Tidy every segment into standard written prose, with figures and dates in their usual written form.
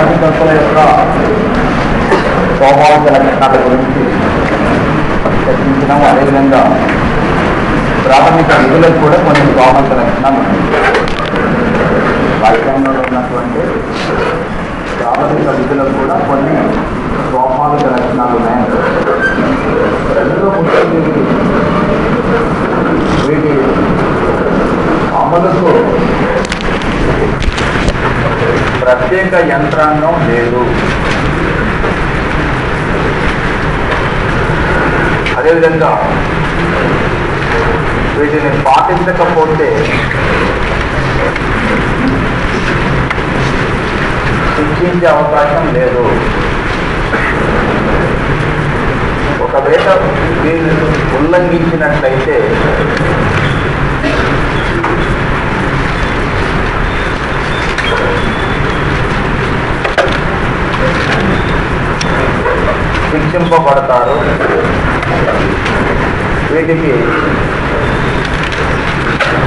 ప్రాథమికత్తుల యొక్క స్వాభావిక లక్షణాల గురించి చర్చించినాము. అదేవిధంగా ప్రాథమిక విధులకు కూడా కొన్ని స్వాభావిక లక్షణాలు ఉన్నాయి. రాజ్యాంగంలో ఉన్నటువంటి ప్రాథమిక విధులకు కూడా కొన్ని స్వాభావిక లక్షణాలు ఉన్నాయి. రెండో ముఖ్యం వీటి అమలుకు ప్రత్యేక యంత్రాంగం లేదు. అదేవిధంగా వీటిని పాటించకపోతే శిక్షించే అవకాశం లేదు. ఒకవేళ వీళ్ళు ఉల్లంఘించినట్లయితే శిక్షింపబడతారు. వీటికి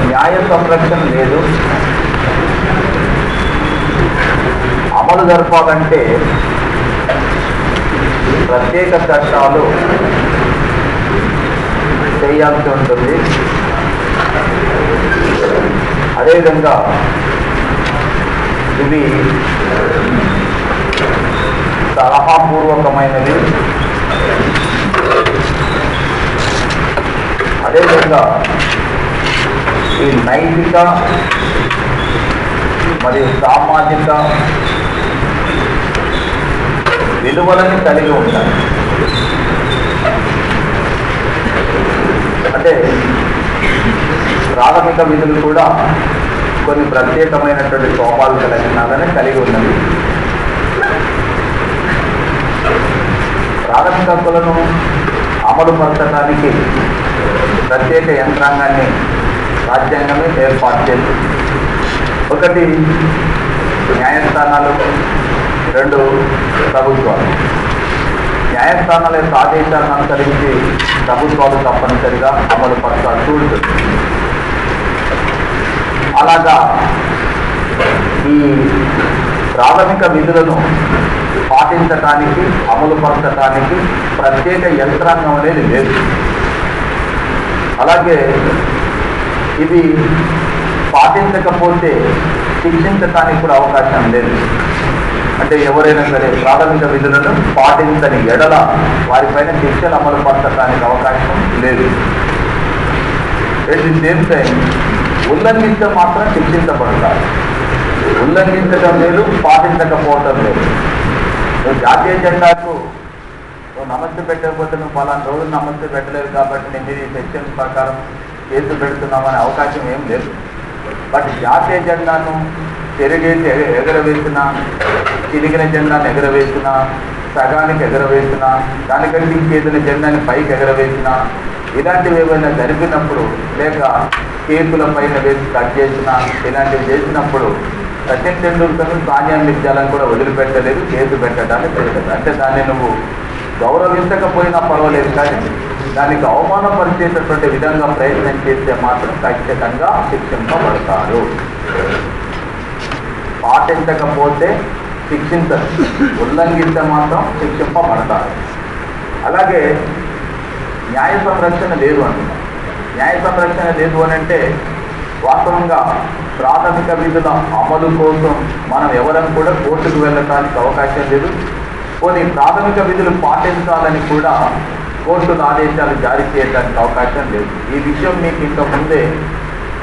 న్యాయ సంరక్షణ లేదు. అమలు జరపాలంటే ప్రత్యేక చట్టాలు చేయాల్సి ఉంటుంది. అదేవిధంగా ఇవి సలహాపూర్వకమైనవి. అదేవిధంగా ఈ నైతిక మరియు సామాజిక విలువలని కలిగి ఉంటాయి. అంటే ప్రాథమిక విధులు కూడా కొన్ని ప్రత్యేకమైనటువంటి స్వాభావిక లక్షణాలని కలిగి ఉన్నవి. ప్రాథమిక హక్కులను అమలుపరచడానికి ప్రత్యేక యంత్రాంగాన్ని రాజ్యాంగమే ఏర్పాటు చేసింది. ఒకటి న్యాయస్థానాలు, రెండు ప్రభుత్వాలు. న్యాయస్థానాల యొక్క ఆదేశాలను అనుసరించి ప్రభుత్వాలు తప్పనిసరిగా అమలుపరచాల్సి ఉంటుంది. అలాగా ఈ ప్రాథమిక విధులను పాటించడానికి, అమలుపరచడానికి ప్రత్యేక యంత్రాంగం అనేది లేదు. అలాగే ఇది పాటించకపోతే శిక్షించడానికి కూడా అవకాశం లేదు. అంటే ఎవరైనా సరే ప్రాథమిక విధులను పాటించని ఎడల వారిపైన శిక్షలు అమలుపరచడానికి అవకాశం లేదు. ఎట్ ది సేమ్ టైం ఉల్లంఘించడం మాత్రం శిక్షించబడతారు. ఉల్లంఘించడం లేదు, పాటించకపోవటం లేదు. నువ్వు జాతీయ జెండాకు నువ్వు నమస్తే పెట్టకపోతే నువ్వు పలానా రోజు నమస్తే పెట్టలేదు కాబట్టి నేను ఈ సెక్షన్ ప్రకారం కేసు పెడుతున్నామనే అవకాశం ఏం లేదు. బట్ జాతీయ జెండాను తిరిగేసి ఎగరవేసిన, చిరిగిన జెండాను ఎగరవేసిన, సగానికి ఎగరవేసిన, దానికంటే ఇంకేదైనా జెండాని పైకి ఎగరవేసిన, ఇలాంటివి ఏమైనా జరిపినప్పుడు, లేక కేకుల పైన వేసి కట్ చేసిన, ఇలాంటివి చేసినప్పుడు సచిన్ టెండూల్కర్ను, సానియా మిర్జాలను కూడా వదిలిపెట్టలేదు, కేసు పెట్టడానికి తెలియదు. అంటే దాన్ని నువ్వు గౌరవించకపోయినా పర్వాలేదు, కానీ దానికి అవమానపరిచేటటువంటి విధంగా ప్రయత్నం చేస్తే మాత్రం ఖచ్చితంగా శిక్షింపబడతారు. పాటించకపోతే శిక్షించరు, ఉల్లంఘిస్తే మాత్రం శిక్షింపబడతారు. అలాగే న్యాయ సంరక్షణ లేదు అంటున్నాం. న్యాయ సంరక్షణ లేదు అని అంటే వాస్తవంగా ప్రాథమిక విధుల అమలు కోసం మనం ఎవరైనా కూడా కోర్టుకు వెళ్ళడానికి అవకాశం లేదు. కొన్ని ప్రాథమిక విధులు పాటించాలని కూడా కోర్టుల ఆదేశాలు జారీ చేయడానికి అవకాశం లేదు. ఈ విషయం మీకు ఇంత ముందే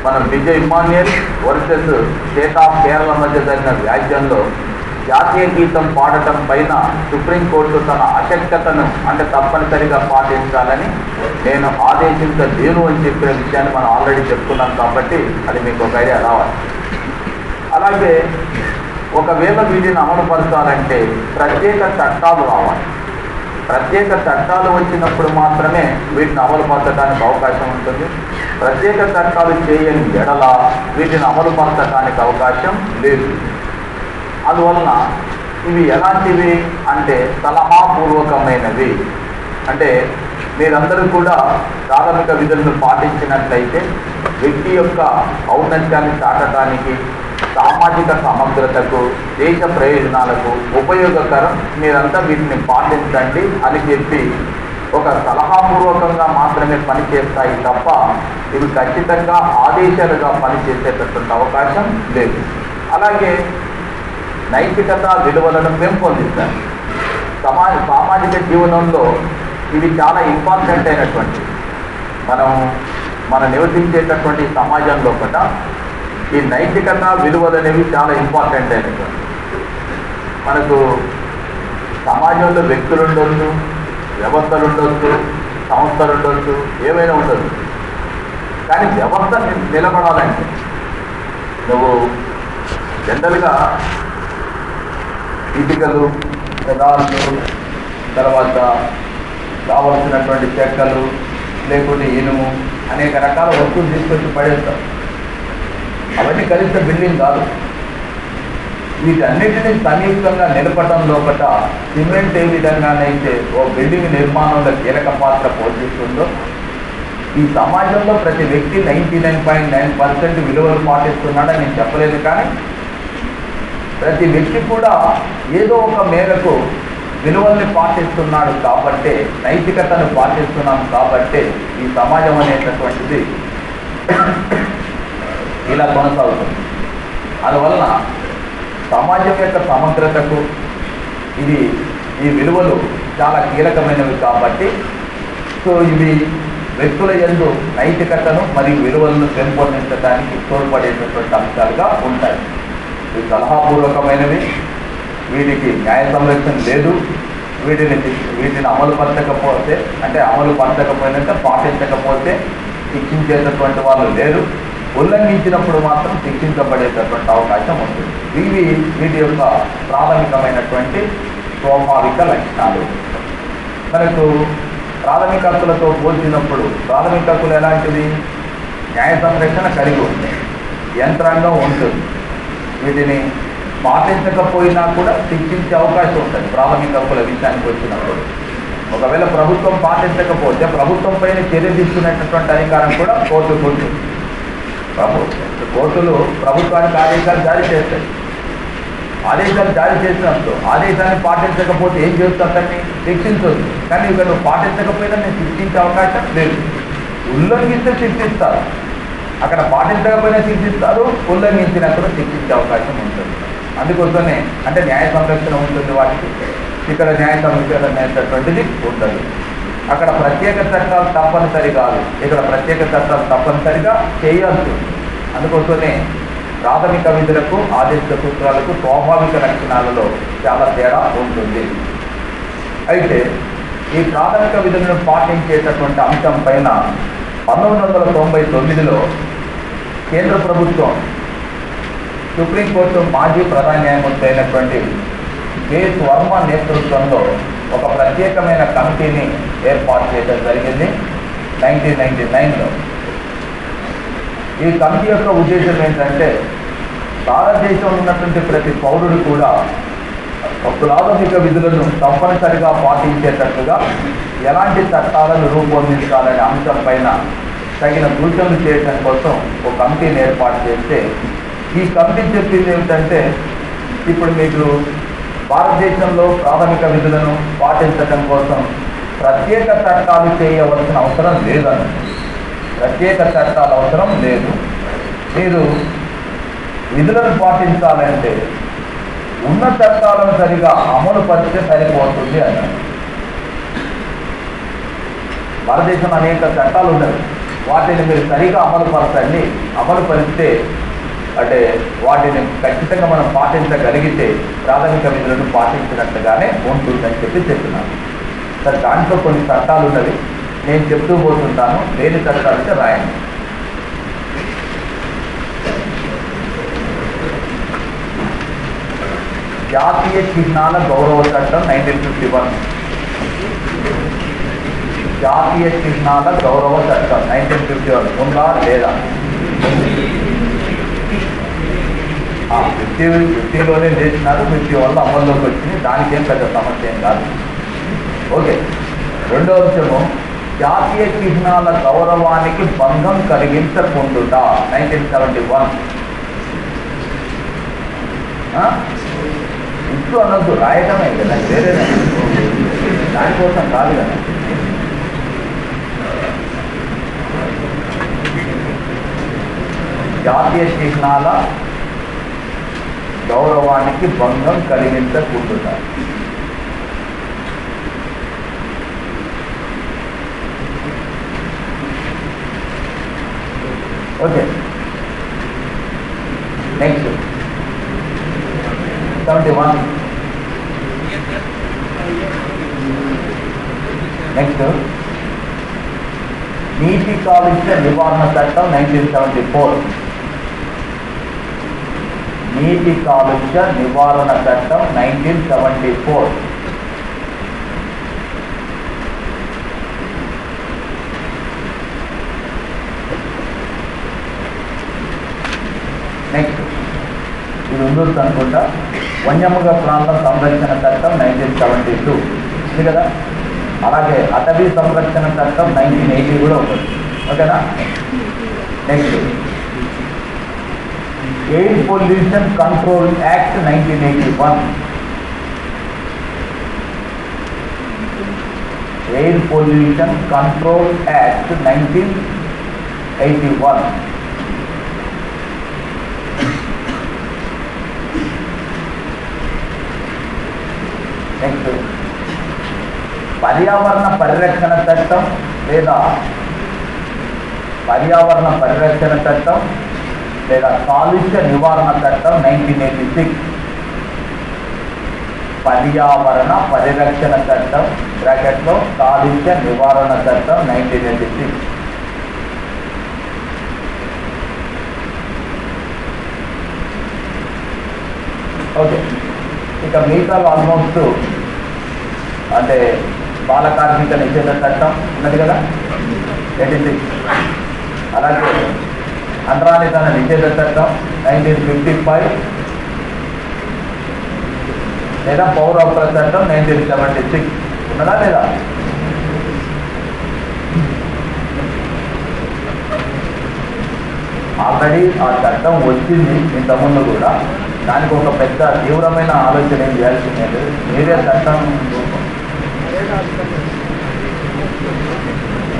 మనం Vijay Emmanuel versus State of Kerala మధ్య జరిగిన వ్యాజ్యంలో జాతీయ గీతం పాడటం పైన సుప్రీంకోర్టు తన అశక్తతను అంటే తప్పనిసరిగా పాటించాలని నేను ఆదేశించలేను అని చెప్పిన విషయాన్ని మనం ఆల్రెడీ చెప్పుకున్నాం కాబట్టి అది మీకు ఒక ఐడియా రావాలి. అలాగే ఒకవేళ వీటిని అమలుపరచాలంటే ప్రత్యేక చట్టాలు రావాలి. ప్రత్యేక చట్టాలు వచ్చినప్పుడు మాత్రమే వీటిని అమలుపరచడానికి అవకాశం ఉంటుంది. ప్రత్యేక చట్టాలు చేయని ఎడల వీటిని అమలుపరచడానికి అవకాశం లేదు. అందువలన ఇవి ఎలాంటివి అంటే సలహాపూర్వకమైనవి. అంటే మీరందరూ కూడా ప్రాథమిక విధులను పాటించినట్లయితే వ్యక్తి యొక్క ఔన్నత్యాన్ని చాటడానికి, సామాజిక సమగ్రతకు, దేశ ప్రయోజనాలకు ఉపయోగకరం, మీరంతా వీటిని పాటించండి అని చెప్పి ఒక సలహాపూర్వకంగా మాత్రమే పనిచేస్తాయి తప్ప ఇవి ఖచ్చితంగా ఆదేశాలుగా పనిచేసేటటువంటి అవకాశం లేదు. అలాగే నైతికత విలువలను పెంపొందిస్తాయి. సామాజిక జీవనంలో ఇవి చాలా ఇంపార్టెంట్ అయినటువంటి, మనం నివసించేటటువంటి సమాజంలో కూడా ఈ నైతికత విలువలు అనేవి చాలా ఇంపార్టెంట్ అయినటువంటి. మనకు సమాజంలో వ్యక్తులు ఉండొచ్చు, వ్యవస్థలు ఉండొచ్చు, సంస్థలు ఉండొచ్చు, ఏమైనా ఉండొచ్చు. కానీ వ్యవస్థ నిలబడాలంటే నువ్వు జనరల్గా ఇటుకలు, రాళ్ళు, తర్వాత కావలసినటువంటి చెక్కలు, లేకుంటే ఇనుము, అనేక రకాల వస్తువులు తీసుకొచ్చి పడేస్తాం. అవన్నీ కలిస్తే బిల్డింగ్ కాదు. వీటన్నిటినీ సంయుక్తంగా నిలపడం లోపల సిమెంట్ ఏ విధంగానైతే ఓ బిల్డింగ్ నిర్మాణంలో కీలక పాత్ర పోషిస్తుందో, ఈ సమాజంలో ప్రతి వ్యక్తి 99.9% విలువలు పాటిస్తున్నాడని నేను చెప్పలేదు. కానీ ప్రతి వ్యక్తి కూడా ఏదో ఒక మేరకు విలువల్ని పాటిస్తున్నాడు కాబట్టే, నైతికతను పాటిస్తున్నాం కాబట్టే ఈ సమాజం అనేటటువంటిది ఇలా కొనసాగుతుంది. అందువలన సమాజం యొక్క సమగ్రతకు ఈ విలువలు చాలా కీలకమైనవి కాబట్టి ఇవి వ్యక్తుల యందు నైతికతను మరియు విలువలను పెంపొందించడానికి తోడ్పడేటటువంటి అంశాలుగా ఉంటాయి. ఇవి సలహాపూర్వకమైనవి, వీటికి న్యాయ సంరక్షణ లేదు. వీటిని అమలు పరచకపోయినంటే పాటించకపోతే శిక్షించేటటువంటి వాళ్ళు లేరు. ఉల్లంఘించినప్పుడు మాత్రం శిక్షించబడేటటువంటి అవకాశం ఉంటుంది. వీటి యొక్క ప్రాథమికమైనటువంటి స్వాభావిక లక్షణాలు. మనకు ప్రాథమిక హక్కులతో పోల్చినప్పుడు ప్రాథమిక హక్కులు ఎలాంటిది? న్యాయ సంరక్షణ కలిగి ఉంది, యంత్రాంగం ఉంటుంది. వీటిని పాటించకపోయినా కూడా శిక్షించే అవకాశం ఉంటుంది ప్రాథమిక హక్కుల విషయానికి వచ్చినప్పుడు. ఒకవేళ ప్రభుత్వం పాటించకపోతే ప్రభుత్వం పైన చర్య తీసుకునేటటువంటి అధికారం కూడా కోర్టుకు ఉంటుంది. కోర్టులు ప్రభుత్వానికి ఆదేశాలు జారీ చేస్తాయి. ఆదేశాలు జారీ చేసినప్పుడు ఆదేశాన్ని పాటించకపోతే ఏం చేస్తారని శిక్షించవచ్చు. కానీ ఇక నువ్వు పాటించకపోయినా నేను శిక్షించే అవకాశం లేదు. ఉల్లంఘిస్తే శిక్షిస్తారు, అక్కడ పాటించకపోయినా శిక్షిస్తారు, ఉల్లంఘించినప్పుడు శిక్షించే అవకాశం ఉంటుంది. అందుకోసమే అంటే న్యాయ సంరక్షణ ఉంటుంది వాటికి, ఇక్కడ న్యాయ సంరక్షణ అనేటటువంటిది ఉండదు. అక్కడ ప్రత్యేక చట్టాలు తప్పనిసరి కాదు, ఇక్కడ ప్రత్యేక చట్టాలు తప్పనిసరిగా చేయాల్సి. అందుకోసమే ప్రాథమిక విధులకు, ఆదేశ సూత్రాలకు స్వాభావిక లక్షణాలలో చాలా తేడా ఉంటుంది. అయితే ఈ ప్రాథమిక విధులను పాటించేటటువంటి అంశం పైన 1999లో కేంద్ర ప్రభుత్వం సుప్రీంకోర్టు మాజీ ప్రధాన న్యాయమూర్తి అయినటువంటి కేఎస్ వర్మ నేతృత్వంలో ఒక ప్రత్యేకమైన కమిటీని ఏర్పాటు చేయడం జరిగింది 1999లో. ఈ కమిటీ యొక్క ఉద్దేశం ఏంటంటే భారతదేశంలో ఉన్నటువంటి ప్రతి పౌరుడు కూడా ప్రాథమిక విధులను తప్పనిసరిగా పాటించేటట్టుగా ఎలాంటి చట్టాలను రూపొందించాలనే అంశం పైన తగిన సూచనలు చేయడం కోసం ఒక కమిటీని ఏర్పాటు చేస్తే, ఈ కమిటీ చెప్పింది ఏమిటంటే ఇప్పుడు మీకు భారతదేశంలో ప్రాథమిక విధులను పాటించడం కోసం ప్రత్యేక చట్టాలు చేయవలసిన అవసరం లేదన్న, ప్రత్యేక చట్టాలు అవసరం లేదు. మీరు విధులను పాటించాలంటే ఉన్న చట్టాలను సరిగా అమలు పరిస్తే సరిపోతుంది అన్నారు. భారతదేశంలో అనేక చట్టాలు ఉన్నాయి, వాటిని మీరు సరిగా అమలు పరచండి. అమలు పరిస్తే అంటే వాటిని ఖచ్చితంగా మనం పాటించగలిగితే ప్రాథమిక విధులను పాటించినట్టుగానే ఉంటుందని చెప్తున్నాను. సార్ దాంట్లో కొన్ని చట్టాలు ఉన్నవి, నేను చెప్తూ పోతుంటాను. లేని చట్టాలు అయితే రాయండి. జాతీయ చిహ్నాల గౌరవ చట్టం 1951, జాతీయ చిహ్నాల గౌరవ చట్టం 1951 ఉందా లేదా? 50లోనే చేసినారు, 50 వల్ల అమల్లోకి వచ్చింది. దానికేం పెద్ద సమస్య ఏం కాదు. ఓకే. రెండో అంశము జాతీయ చిహ్నాల గౌరవానికి భంగం కలిగించకుండా 1971. ఇచ్చు అనొద్దు, రాయటమే కదా, వేరే దానికోసం కాదు కదా. జాతీయ చిహ్నాల గౌరవానికి భంగం కలిగించకూడదు. Okay, next 71. నెక్స్ట్ నీటి కాలుష్య నివారణ చట్టం 1974. నీటి కాలుష్య నివారణ చట్టం 1974. నెక్స్ట్ ఇది ఉండొచ్చు అనుకుంటా, వన్యమృగ ప్రాంతం సంరక్షణ చట్టం 1972 ఇది కదా. అలాగే అటవీ సంరక్షణ చట్టం 1980 కూడా ఉంటుంది. ఓకేనా. Next air pollution control act 1981. Air pollution control act 1981. Next పర్యావరణ పరిరక్షణ చట్టం లేదా పర్యావరణ పరిరక్షణ చట్టం లేదా కాలుష్య నివారణ చట్టం 1986. పర్యావరణ పరిరక్షణ చట్టం బ్రాకెట్లో కాలుష్య నివారణ చట్టం 1986. ఓకే, ఇక మిగతా ఆల్మోస్ట్ అంటే బాల కార్మిక నిషేధ చట్టం ఉన్నది కదా 86. అలాగే అంటరానితన నిషేధ చట్టం 1955 లేదా పౌర హక్కుల చట్టం 1976 ఉన్నదా లేదా? ఆల్రెడీ ఆ చట్టం వచ్చింది ఇంతకుముందు కూడా. దానికి ఒక పెద్ద తీవ్రమైన ఆలోచన ఏం చేయాల్సిందే. మీరే చట్టం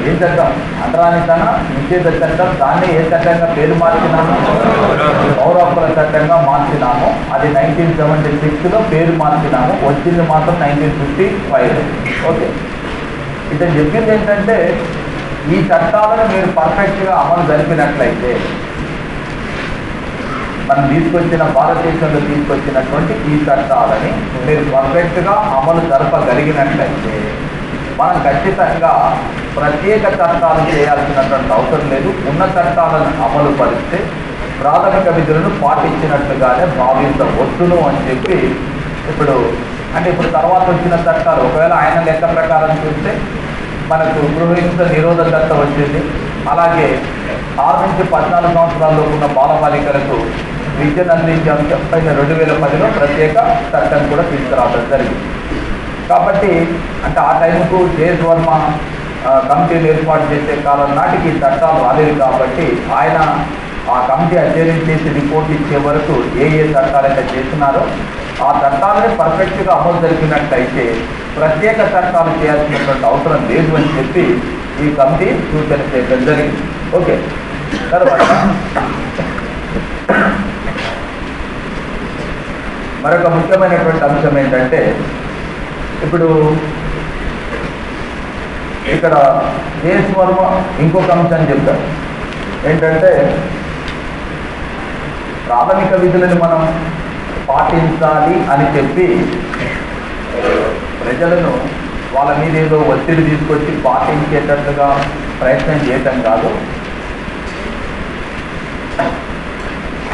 ఏ చట్టం అంటరానితన నిషేధ చట్టం, దాన్ని ఏ చట్టంగా పేరు మార్చినాము? పౌర హక్కుల చట్టంగా మార్చినాము. అది 1976లో పేరు మార్చినాము. వచ్చింది మాత్రం 1955. ఓకే, ఇతను చెప్పింది ఏంటంటే ఈ చట్టాలను మీరు పర్ఫెక్ట్గా అమలు జరిపినట్లయితే, మనం తీసుకొచ్చిన భారతదేశంలో తీసుకొచ్చినటువంటి ఈ చట్టాలని మీరు పర్ఫెక్ట్గా అమలు జరపగలిగినట్లయితే మనం ఖచ్చితంగా ప్రత్యేక చట్టాలు చేయాల్సినటువంటి అవసరం లేదు. ఉన్న చట్టాలను అమలు పరిస్తే ప్రాథమిక విధులను పాటించినట్లుగానే భావించవచ్చును అని చెప్పి ఇప్పుడు తర్వాత వచ్చిన చట్టాలు ఒకవేళ ఆయన లెక్క ప్రకారం చూస్తే మనకు గృహహింస నిరోధ చట్టం వచ్చింది. అలాగే 6 నుంచి 14 సంవత్సరాల్లో ఉన్న బాలబాలికలకు విద్యను అందించే అంశంపై 2010లో ప్రత్యేక చట్టం కూడా తీసుకురావడం జరిగింది. కాబట్టి అంటే ఆ టైంకు జేఎస్ వర్మ కమిటీలు ఏర్పాటు చేసే కాలం నాటికి చట్టాలు రాలేదు. కాబట్టి ఆయన ఆ కమిటీ అధ్యయనం చేసి రిపోర్ట్ ఇచ్చే వరకు ఏ చట్టాలైతే చేస్తున్నారో ఆ చట్టాలని పర్ఫెక్ట్గా అమలు జరిపినట్లయితే ప్రత్యేక చట్టాలు చేయాల్సినటువంటి అవసరం లేదు అని చెప్పి ఈ కమిటీ సూచన చేయడం జరిగింది. ఓకే, తర్వాత మరొక ముఖ్యమైనటువంటి అంశం ఏంటంటే ఇప్పుడు ఇక్కడ జేఎస్ వర్మ ఇంకొక అంశాన్ని చెప్తారు. ఏంటంటే ప్రాథమిక విధులను మనం పాటించాలి అని చెప్పి ప్రజలను వాళ్ళ మీద ఏదో ఒత్తిడి తీసుకొచ్చి పాటించేటట్లుగా ప్రయత్నం చేయటం కాదు.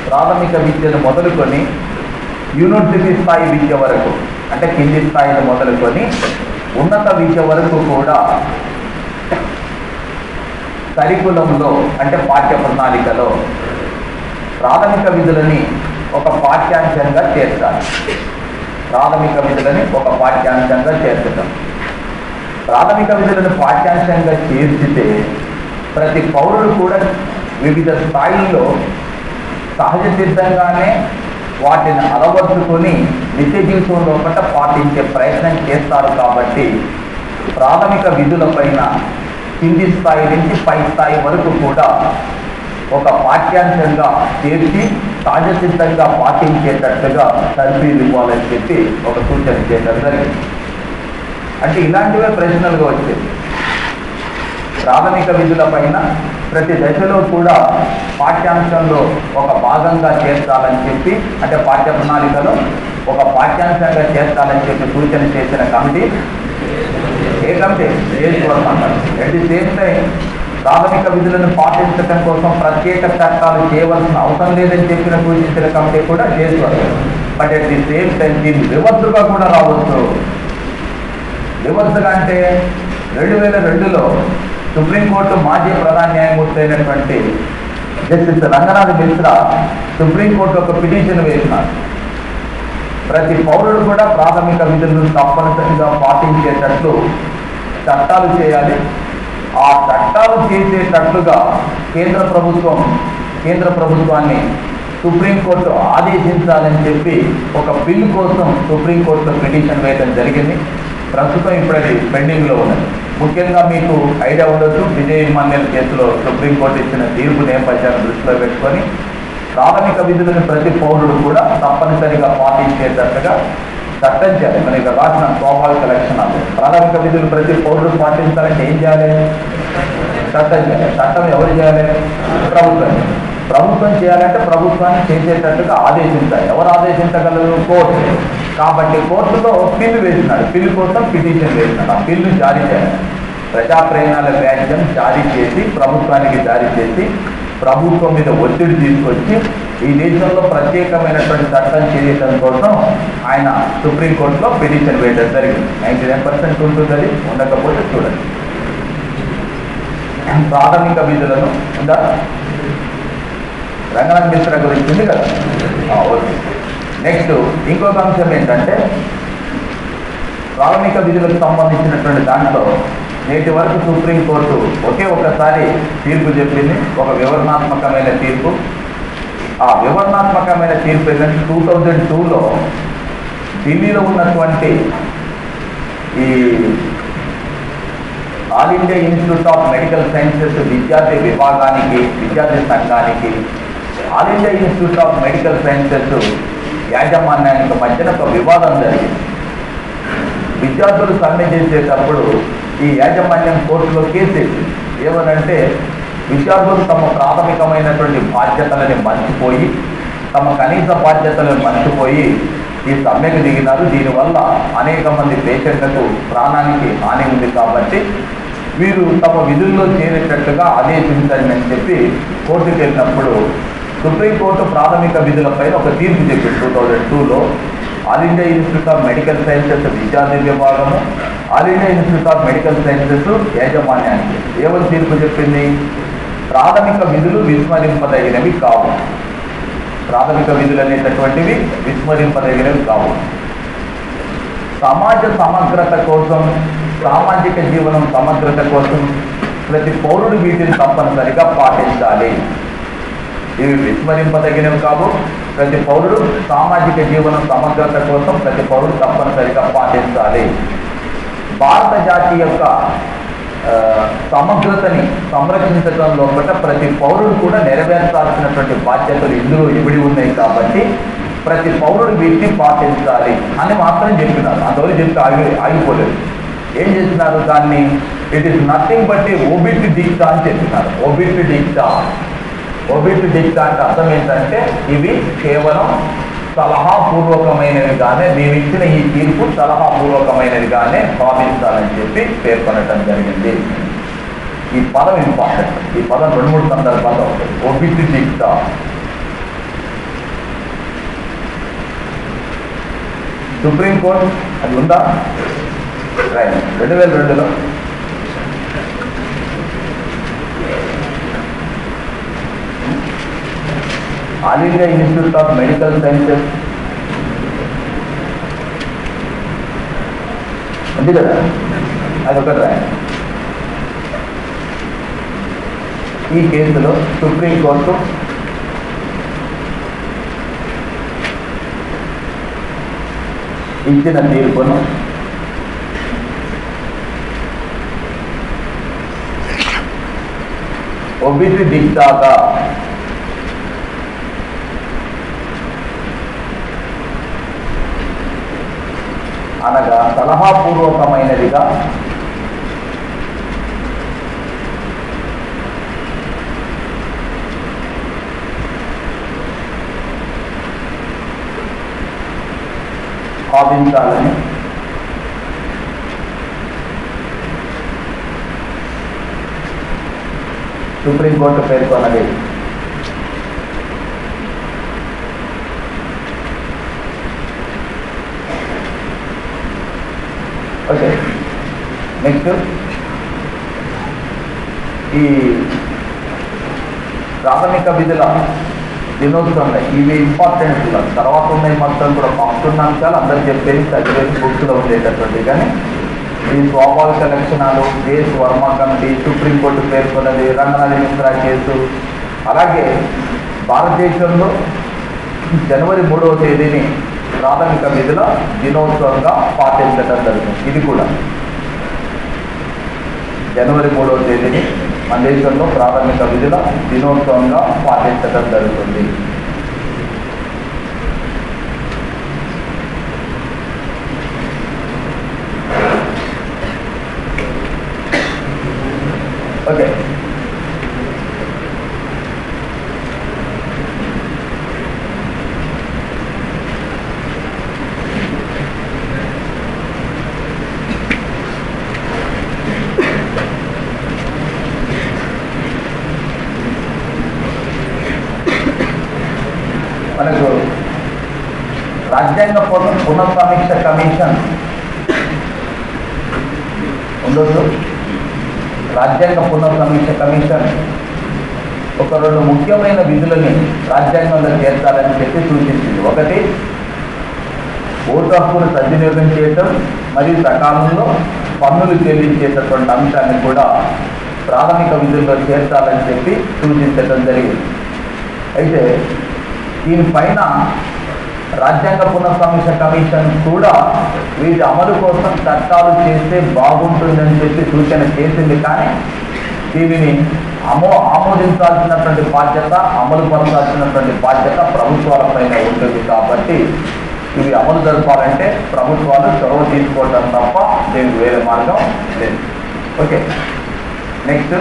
ప్రాథమిక విద్యను మొదలుకొని యూనివర్సిటీ స్థాయి విద్య వరకు, అంటే కింది స్థాయిని మొదలుకొని ఉన్నత విద్య వరకు కూడా కరికులంలో అంటే పాఠ్య ప్రణాళికలో ప్రాథమిక విధులని ఒక పాఠ్యాంశంగా చేర్చాలి. ప్రాథమిక విధులని ఒక పాఠ్యాంశంగా చేర్చడం. ప్రాథమిక విధులను పాఠ్యాంశంగా చేర్చితే ప్రతి పౌరుడు కూడా వివిధ స్థాయిల్లో సహజ సిద్ధంగానే వాటిని అలవర్చుకొని నిత్య జీవితంలో ఒకట పాటించే ప్రయత్నం చేస్తారు. కాబట్టి ప్రాథమిక విధులపైన కింది స్థాయి నుంచి పై స్థాయి వరకు కూడా ఒక పాఠ్యాంశంగా చేర్చి సహజసిద్ధంగా పాటించేటట్టుగా తర్ఫీదు ఇవ్వాలని చెప్పి ఒక సూచన చేయడం జరిగింది. అంటే ఇలాంటివే ప్రశ్నలుగా వచ్చేది. ప్రాథమిక విధులపైన ప్రతి దశలో కూడా పాఠ్యాంశంలో ఒక భాగంగా చేర్చాలని చెప్పి, అంటే పాఠ్య ప్రణాళికలో ఒక పాఠ్యాంశంగా చేర్చాలని చెప్పి సూచన చేసిన committee A committee? At the same time ప్రాథమిక విధులను పాటించడం కోసం ప్రత్యేక చట్టాలు చేయవలసిన అవసరం లేదని చెప్పిన సూచించిన కమిటీ కూడా చేస్తారు. But at the same time దీన్ని రివర్స్గా కూడా రావచ్చు. రివర్స్గా అంటే 2002లో సుప్రీంకోర్టు మాజీ ప్రధాన న్యాయమూర్తి అయినటువంటి జస్టిస్ రంగనాథ్ మిశ్రా సుప్రీంకోర్టు ఒక పిటిషన్ వేసినారు. ప్రతి పౌరుడు కూడా ప్రాథమిక విధులను తప్పనిసరిగా పాటించేటట్లు చట్టాలు చేయాలి. ఆ చట్టాలు చేసేటట్లుగా కేంద్ర ప్రభుత్వాన్ని సుప్రీంకోర్టు ఆదేశించాలని చెప్పి ఒక బిల్లు కోసం సుప్రీంకోర్టులో పిటిషన్ వేయడం జరిగింది. ప్రస్తుతం ఇప్పుడు అది పెండింగ్లో ఉన్నది. ముఖ్యంగా మీకు ఐడియా ఉండొచ్చు, విజయ్ మన్యల్ కేసులో సుప్రీంకోర్టు ఇచ్చిన తీర్పు నేపథ్యాన్ని దృష్టిలో పెట్టుకొని ప్రాథమిక విధులను ప్రతి పౌరుడు కూడా తప్పనిసరిగా పాటించేటట్టుగా చట్టం చేయాలి. మన ఇక్కడ రాసిన స్వాభావిక లక్షణాలు ప్రాథమిక విధులు ప్రతి పౌరుడు పాటించాలంటే ఏం చేయాలి? చట్టం చేయాలి. చట్టం ఎవరు చేయాలి? ప్రభుత్వం చేయాలంటే ప్రభుత్వాన్ని చేసేటట్టుగా ఆదేశించాలి. ఎవరు ఆదేశించగలరు? కోర్టు. కాబట్టి కోర్టులో బిల్లు వేసినాడు, బిల్లు కోసం పిటిషన్ వేసినాడు. ఆ బిల్లు జారీ చేయాలి. ప్రజా ప్రయాణాల వ్యాజ్యం జారీ చేసి ప్రభుత్వానికి జారీ చేసి ప్రభుత్వం మీద ఒత్తిడి తీసుకొచ్చి ఈ దేశంలో ప్రత్యేకమైనటువంటి చట్టం చేయడం కోసం ఆయన సుప్రీంకోర్టులో పిటిషన్ వేయడం జరిగింది. 99% ఉంటుంది, అది ఉండకపోతే చూడండి. ప్రాథమిక విధులను ఉందా? రంగనాథ్ మిశ్రా గురించి ఉంది కదా, ఓకే. నెక్స్ట్ ఇంకొక అంశం ఏంటంటే ప్రాథమిక విధులకు సంబంధించినటువంటి దాంట్లో నేటి వరకు సుప్రీంకోర్టు ఒకే ఒక్కసారి తీర్పు చెప్పింది, ఒక వివరణాత్మకమైన తీర్పు. ఆ వివరణాత్మకమైన తీర్పు ఏంటంటే 2002లో ఢిల్లీలో ఉన్నటువంటి ఈ all India Institute of Medical Sciences విద్యార్థి విభాగానికి, విద్యార్థి సంఘానికి all India Institute of Medical Sciences యాజమాన్యానికి మధ్యన ఒక వివాదం జరిగింది. విద్యార్థులు సమ్మె చేసేటప్పుడు ఈ యాజమాన్యం కోర్టులో కేసేసి ఏమనంటే విద్యార్థులు తమ ప్రాథమికమైనటువంటి బాధ్యతలని మర్చిపోయి, తమ కనీస బాధ్యతలను మర్చిపోయి ఈ సమ్మెకు దిగినారు. దీనివల్ల అనేక మంది పేషెంట్లకు ప్రాణానికి హాని ఉంది. కాబట్టి వీరు తమ విధుల్లో చేరేటట్టుగా ఆదేశించండి అని చెప్పి కోర్టుకు వెళ్ళినప్పుడు సుప్రీంకోర్టు ప్రాథమిక విధులపైన ఒక తీర్పు చెప్పింది 2002లో. All India Institute of Medical Sciences విద్యార్థి విభాగము, All India Institute of Medical Sciences యాజమాన్యానికి ఏమని తీర్పు చెప్పింది? ప్రాథమిక విధులు విస్మరింపదగినవి కావు. ప్రాథమిక విధులు అనేటటువంటివి విస్మరింపదగినవి కావు. సమాజ సమగ్రత కోసం, సామాజిక జీవనం సమగ్రత కోసం ప్రతి పౌరుడు వీటిని తప్పనిసరిగా పాటించాలి. ఇవి విస్మరింపదగినవి కావు. ప్రతి పౌరుడు సామాజిక జీవనం సమగ్రత కోసం ప్రతి పౌరుడు తప్పనిసరిగా పాటించాలి. భారత జాతి యొక్క సమగ్రతని సంరక్షించడంలో ప్రతి పౌరుడు కూడా నెరవేర్చాల్సినటువంటి బాధ్యతలు ఇందులో ఇమిడి ఉన్నాయి. కాబట్టి ప్రతి పౌరుడు వీటిని పాటించాలి అని మాత్రం చెప్పినారు. అంతవరకు చెప్తే ఆగిపోలేదు. ఏం చేసినారు? దాన్ని it is nothing but obiter dicta అని చెప్పినారు. ఓబిట్ డిక్టా అంటే అర్థం ఏంటంటే ఇవి కేవలం సలహాపూర్వకమైనవిగానే, మేము ఇచ్చిన ఈ తీర్పు సలహాపూర్వకమైనవిగానే భావించాలని చెప్పి పేర్కొనటం జరిగింది. ఈ పదం ఇంపార్టెంట్. ఈ పదం 2-3 సందర్భాల్లో ఉంటుంది. ఓబిట్ డిక్టా. సుప్రీంకోర్టు అది ఉందా? రైట్. 2002లో All India Institute of Medical Sciences ఉంది కదా, అది ఒకటి రాయండి. ఈ కేసులో సుప్రీంకోర్టు ఇచ్చిన తీర్పును ఒబిసి డిక్టాగా అనగా సలహాపూర్వకమైనదిగా భావించాలని సుప్రీంకోర్టు పేర్కొన్నది. ఓకే, నెక్స్ట్ ఈ ప్రాథమిక విధుల దినోత్సవం ఇవి ఇంపార్టెంట్. తర్వాత ఉన్నాయి మొత్తం కూడా పంపుతున్న అంశాలు అందరూ చెప్పేది చదివేది బుక్స్లో ఉండేటటువంటి. కానీ ఈ స్వాభావిక లక్షణాలు, దేశ్ వర్మ కమిటీ, సుప్రీంకోర్టు పేర్కొన్నది, రంగనాథ్ మిశ్రా కేసు, అలాగే భారతదేశంలో జనవరి 3వ తేదీని ప్రాథమిక విధుల దినోత్సవంగా పాటించడం జరుగుతుంది. ఇది కూడా జనవరి 3వ తేదీని మన దేశంలో ప్రాథమిక విధుల దినోత్సవంగా పాటించడం జరుగుతుంది. ఓకే, మనకు రాజ్యాంగ పునఃసమీక్ష కమిషన్ ఉండొచ్చు. రాజ్యాంగ పునఃసమీక్ష కమిషన్ ఒక 2 ముఖ్యమైన విధులని రాజ్యాంగంలో చేర్చాలని చెప్పి సూచించింది. ఒకటి, ఓటు హక్కును సద్వినియోగం చేయటం మరియు సకాలంలో పన్నులు చెల్లించేటటువంటి అంశాన్ని కూడా ప్రాథమిక విధుల్లో చేర్చాలని చెప్పి సూచించడం జరిగింది. అయితే దీనిపైన రాజ్యాంగ పునఃసమీక్ష కమిషన్ కూడా వీటి అమలు కోసం చట్టాలు చేస్తే బాగుంటుందని చెప్పి సూచన చేసింది. కానీ దీనిని ఆమోదించాల్సినటువంటి బాధ్యత, అమలు పరచాల్సినటువంటి బాధ్యత ప్రభుత్వాలపైన ఉంటుంది. కాబట్టి ఇవి అమలు జరపాలంటే ప్రభుత్వాలు చొరవ తీసుకోవడం తప్ప దీనికి వేరే మార్గం లేదు. Okay, next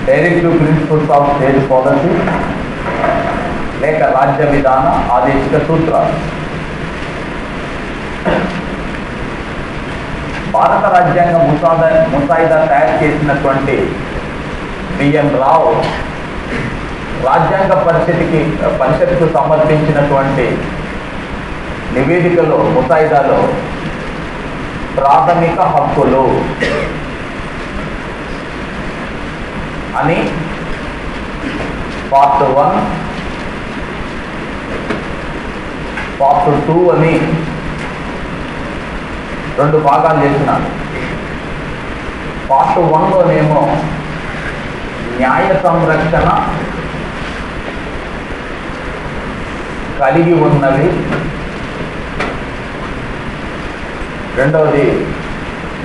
directive principles of state policy లేక రాజ్య విధాన ఆదేశిక సూత్రాలు. భారత రాజ్యాంగ ముసాయిదా తయారు చేసినటువంటి బిఎన్ రావు రాజ్యాంగ పరిషత్కు సమర్పించినటువంటి నివేదికలో ముసాయిదాలో ప్రాథమిక హక్కులు అని పార్ట్ 1, పార్ట్ 2 అని 2 భాగాలు చేసినారు. పార్ట్ 1లోనేమో న్యాయ సంరక్షణ కలిగి ఉన్నవి, రెండవది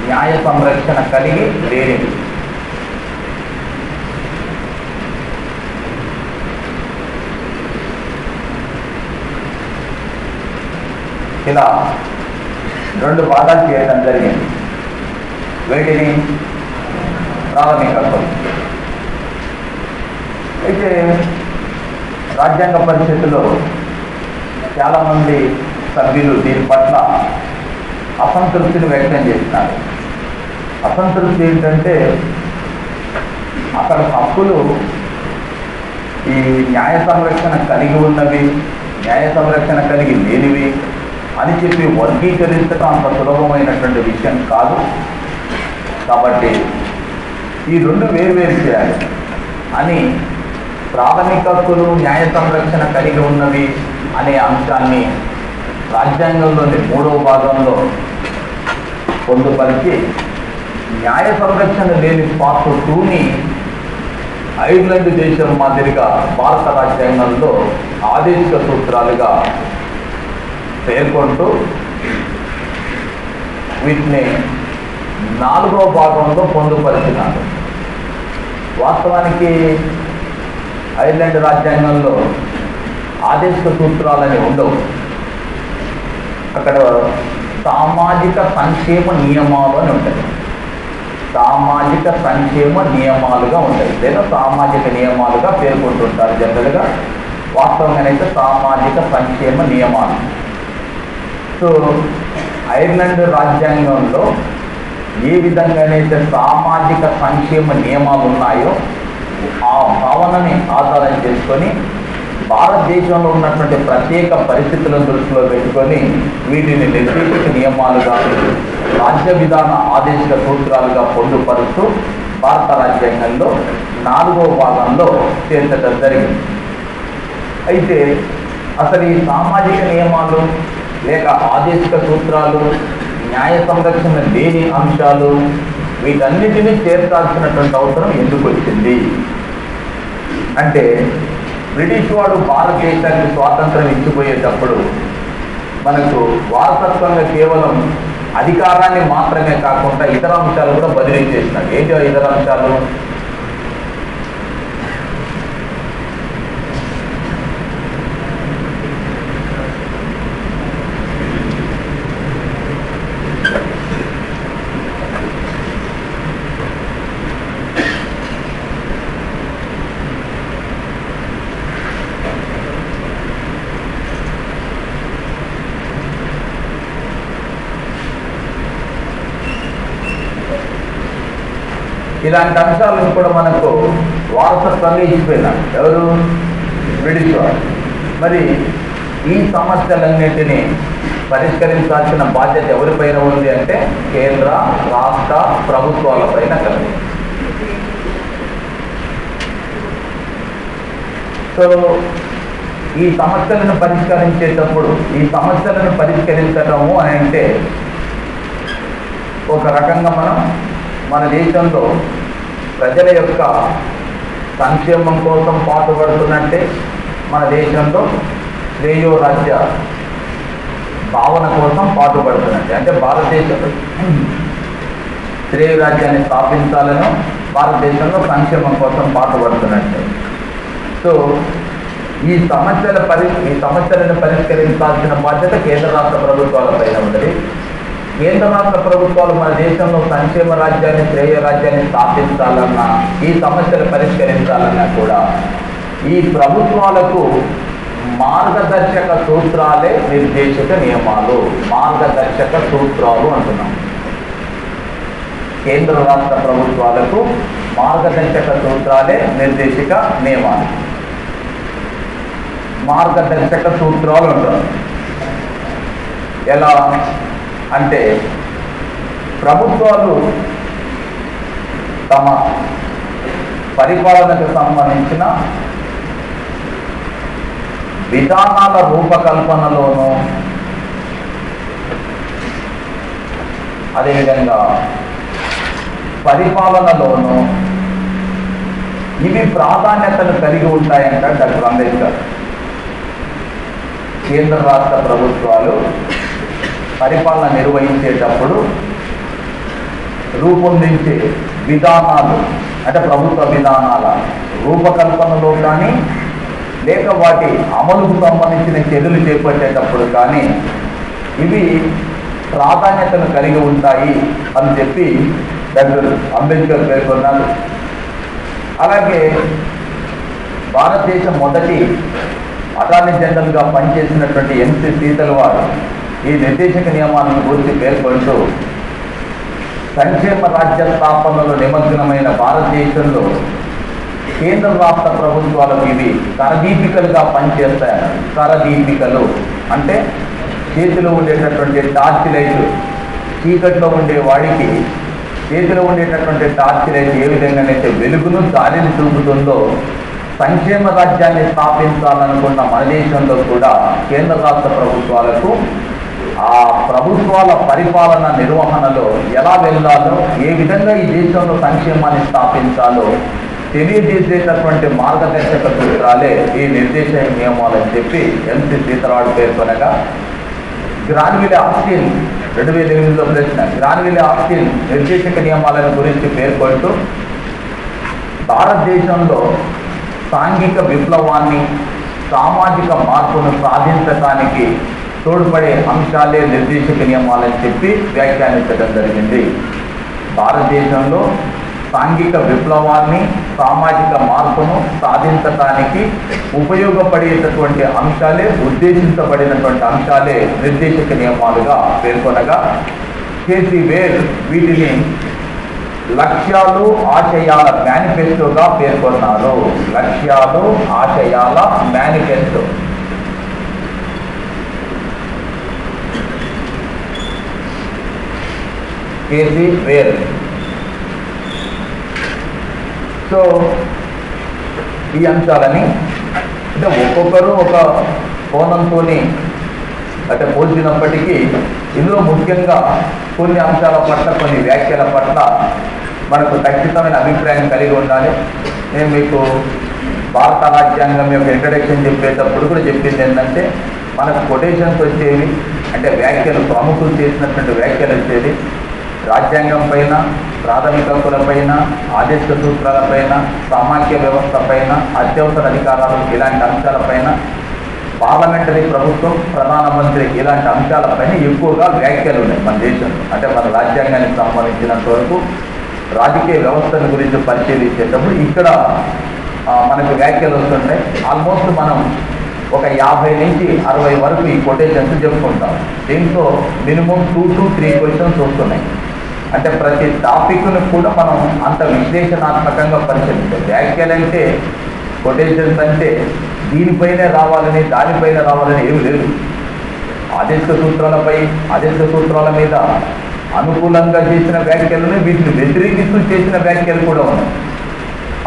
న్యాయ సంరక్షణ కలిగి లేనివి. ఇలా 2 భాగాలు చేయడం జరిగింది. వీటిని ప్రాథమిక హక్కులు. అయితే రాజ్యాంగ పరిషత్తులో చాలామంది సభ్యులు దీని పట్ల అసంతృప్తిని వ్యక్తం చేస్తున్నారు. అసంతృప్తి ఏంటంటే అక్కడ హక్కులు ఈ న్యాయ సంరక్షణ కలిగి ఉన్నవి, న్యాయ సంరక్షణ కలిగి లేనివి అని చెప్పి వర్గీకరించడం అంత సులభమైనటువంటి విషయం కాదు. కాబట్టి ఈ రెండు వేరువేరు చేయాలి అని ప్రాథమిక హక్కులు న్యాయ సంరక్షణ కలిగి ఉన్నవి అనే అంశాన్ని రాజ్యాంగంలోని 3వ భాగంలో పొందుపరిచి న్యాయ సంరక్షణ లేని పార్ట్ 2ని ఐర్లాండ్ దేశం మాదిరిగా భారత రాజ్యాంగంలో ఆదేశిక సూత్రాలుగా పేర్కొంటూ వీటిని 4వ భాగంలో పొందుపరిచినారు. వాస్తవానికి ఐర్లాండ్ రాజ్యాంగంలో ఆదేశిక సూత్రాలని ఉండవు. అక్కడ సామాజిక సంక్షేమ నియమాలు అని ఉంటాయి. సామాజిక సంక్షేమ నియమాలుగా ఉంటాయి, లేదా సామాజిక నియమాలుగా పేర్కొంటుంటారు జనరల్గా. వాస్తవంగానైతే సామాజిక సంక్షేమ నియమాలు. సో ఐర్లాండ్ రాజ్యాంగంలో ఏ విధంగానైతే సామాజిక సంక్షేమ నియమాలు ఉన్నాయో ఆ భావనని ఆధారం చేసుకొని భారతదేశంలో ఉన్నటువంటి ప్రత్యేక పరిస్థితులను దృష్టిలో పెట్టుకొని వీటిని నిర్దేశిక నియమాలుగా, రాజ్య విధాన ఆదేశిక సూత్రాలుగా పొందుపరుస్తూ భారత రాజ్యాంగంలో 4వ భాగంలో చేర్చడం జరిగింది. అయితే అసలు ఈ సామాజిక నియమాలు లేక ఆదేశిక సూత్రాలు, న్యాయ సంరక్షణ లేని అంశాలు, వీటన్నిటినీ చేర్చాల్సినటువంటి అవసరం ఎందుకు వచ్చింది అంటే, బ్రిటిష్ వాడు భారతదేశానికి స్వాతంత్రం ఇచ్చిపోయేటప్పుడు మనకు వారసత్వంగా కేవలం అధికారాన్ని మాత్రమే కాకుండా ఇతర అంశాలు కూడా బదిలీ చేసినాడు. ఏంటి ఇతర అంశాలు? ఇలాంటి అంశాలను కూడా మనకు వారసత్వంగా ఇచ్చిపోయినారు ఎవరు? బ్రిటిష్ వారు. మరి ఈ సమస్యలన్నింటినీ పరిష్కరించాల్సిన బాధ్యత ఎవరిపైన ఉంది అంటే కేంద్ర రాష్ట్ర ప్రభుత్వాలపైన కలిగి. సో ఈ సమస్యలను పరిష్కరించేటప్పుడు, ఈ సమస్యలను పరిష్కరించడము అని అంటే ఒక రకంగా మన దేశంలో ప్రజల యొక్క సంక్షేమం కోసం పాటుపడుతున్నట్టే, మన దేశంలో శ్రేయోరాజ్య భావన కోసం పాటుపడుతున్నట్టే. అంటే భారతదేశంలో శ్రేయోరాజ్యాన్ని స్థాపించాలను, భారతదేశంలో సంక్షేమం కోసం పాటుపడుతున్నట్టే. సో ఈ సమస్యలను పరిష్కరించాల్సిన బాధ్యత కేంద్ర రాష్ట్ర ప్రభుత్వాలపైన ఉన్నది. కేంద్ర రాష్ట్ర ప్రభుత్వాలు మన దేశంలో సంక్షేమ రాజ్యాన్ని, శ్రేయ రాజ్యాన్ని స్థాపించాలన్నా, ఈ సమస్యలు పరిష్కరించాలన్నా కూడా ఈ ప్రభుత్వాలకు మార్గదర్శక సూత్రాలే నిర్దేశక నియమాలు. మార్గదర్శక సూత్రాలు అంటున్నాం. కేంద్ర రాష్ట్ర ప్రభుత్వాలకు మార్గదర్శక సూత్రాలే నిర్దేశక నియమాలు. మార్గదర్శక సూత్రాలు అంటారు. ఎలా అంటే, ప్రభుత్వాలు తమ పరిపాలనకు సంబంధించిన విధానాల రూపకల్పనలోనూ, అదేవిధంగా పరిపాలనలోనూ ఇవి ప్రాధాన్యతను కలిగి ఉంటాయంట డాక్టర్ అంబేద్కర్. కేంద్ర రాష్ట్ర ప్రభుత్వాలు పరిపాలన నిర్వహించేటప్పుడు రూపొందించే విధానాలు, అంటే ప్రభుత్వ విధానాల రూపకల్పనలో కానీ, లేక వాటి అమలుకు సంబంధించిన చర్యలు చేపట్టేటప్పుడు కానీ ఇవి ప్రాధాన్యతను కలిగి ఉంటాయి అని చెప్పి డాక్టర్ అంబేద్కర్ పేర్కొన్నారు. అలాగే భారతదేశం మొదటి అటార్నీ జనరల్గా పనిచేసినటువంటి ఎంసీ సీతల్ వారు ఈ నిర్దేశక నియమాలను గురించి పేర్కొంటూ, సంక్షేమ రాజ్య స్థాపనలో నిమగ్నమైన భారతదేశంలో కేంద్ర రాష్ట్ర ప్రభుత్వాలకు ఇవి కరదీపికలుగా పనిచేస్తాయన్నారు. కరదీపికలు అంటే చేతిలో ఉండేటటువంటి టార్చ్ లైట్, చీకట్లో ఉండే వాడికి చేతిలో ఉండేటటువంటి టార్చ్ లైట్ ఏ విధంగానైతే వెలుగును దారిని చూపుతుందో, సంక్షేమ రాజ్యాన్ని స్థాపించాలనుకున్న మన దేశంలో కూడా కేంద్ర రాష్ట్ర ప్రభుత్వాలకు ఆ ప్రభుత్వాల పరిపాలన నిర్వహణలో ఎలా వెళ్ళాలో, ఏ విధంగా ఈ దేశంలో సంక్షేమాన్ని స్థాపించాలో తెలియజేసేటటువంటి మార్గదర్శక సూత్రాలే ఈ నిర్దేశ నియమాలని చెప్పి ఎన్సి సీతారాడు పేర్కొనగా, గ్రాన్విలే ఆస్టిన్ 2008లో ప్రశ్న, గ్రాన్విలే ఆస్టిన్ నిర్దేశక నియమాలను గురించి పేర్కొంటూ భారతదేశంలో సాంఘిక విప్లవాన్ని, సామాజిక మార్పును సాధించడానికి తోడ్పడే అంశాలే నిర్దేశక నియమాలని చెప్పి వ్యాఖ్యానించడం జరిగింది. భారతదేశంలో సాంఘిక విప్లవాన్ని, సామాజిక మార్పును సాధించడానికి ఉపయోగపడేటటువంటి అంశాలే, ఉద్దేశించబడినటువంటి అంశాలే నిర్దేశక నియమాలుగా పేర్కొనగా, కేసీ వేర్ వీటిని లక్ష్యాలు ఆశయాల మేనిఫెస్టోగా పేర్కొన్నారు. లక్ష్యాలు ఆశయాల మేనిఫెస్టో. KC wear. సో ఈ అంశాలని అంటే ఒక్కొక్కరు ఒక కోణంతో అంటే పోల్చినప్పటికీ ఇందులో ముఖ్యంగా కొన్ని అంశాల పట్ల, కొన్ని వ్యాఖ్యల పట్ల మనకు ఖచ్చితమైన అభిప్రాయం కలిగి ఉండాలి. నేను మీకు భారత రాజ్యాంగం యొక్క ఇంట్రడక్షన్ చెప్పేటప్పుడు కూడా చెప్పింది ఏంటంటే, మనకు కొటేషన్స్ వచ్చేవి, అంటే వ్యాఖ్యలు, ప్రముఖులు చేసినటువంటి వ్యాఖ్యలు వచ్చేది రాజ్యాంగం పైన, ప్రాథమిక హక్కులపైన, ఆదేశ సూత్రాలపైన, సమాఖ్య వ్యవస్థ పైన, అత్యవసర అధికారాలు ఇలాంటి అంశాలపైన, పార్లమెంటరీ ప్రభుత్వం, ప్రధానమంత్రి ఇలాంటి అంశాలపైన ఎక్కువగా వ్యాఖ్యలు ఉన్నాయి మన దేశంలో. అంటే మన రాజ్యాంగానికి సంబంధించినంత వరకు రాజకీయ వ్యవస్థల గురించి పరిశీలించేటప్పుడు ఇక్కడ మనకు వ్యాఖ్యలు వస్తుంటాయి. ఆల్మోస్ట్ మనం ఒక 50 నుంచి 60 వరకు ఈ కొటేషన్స్ చెప్పుకుంటాం. దీంతో మినిమం 2 to 3 క్వశ్చన్స్ వస్తున్నాయి. అంటే ప్రతి టాపిక్ను కూడా మనం అంత విశ్లేషణాత్మకంగా పరిశీలించాలి. వ్యాఖ్యలు అంటే, కొటేషన్స్ అంటే దీనిపైనే రావాలని, దానిపైన రావాలని ఏమి లేదు. ఆదేశ సూత్రాలపై, ఆదేశ సూత్రాల మీద అనుకూలంగా చేసిన వ్యాఖ్యలను, వీటిని వ్యతిరేకిస్తూ చేసిన వ్యాఖ్యలు కూడా ఉన్నాయి.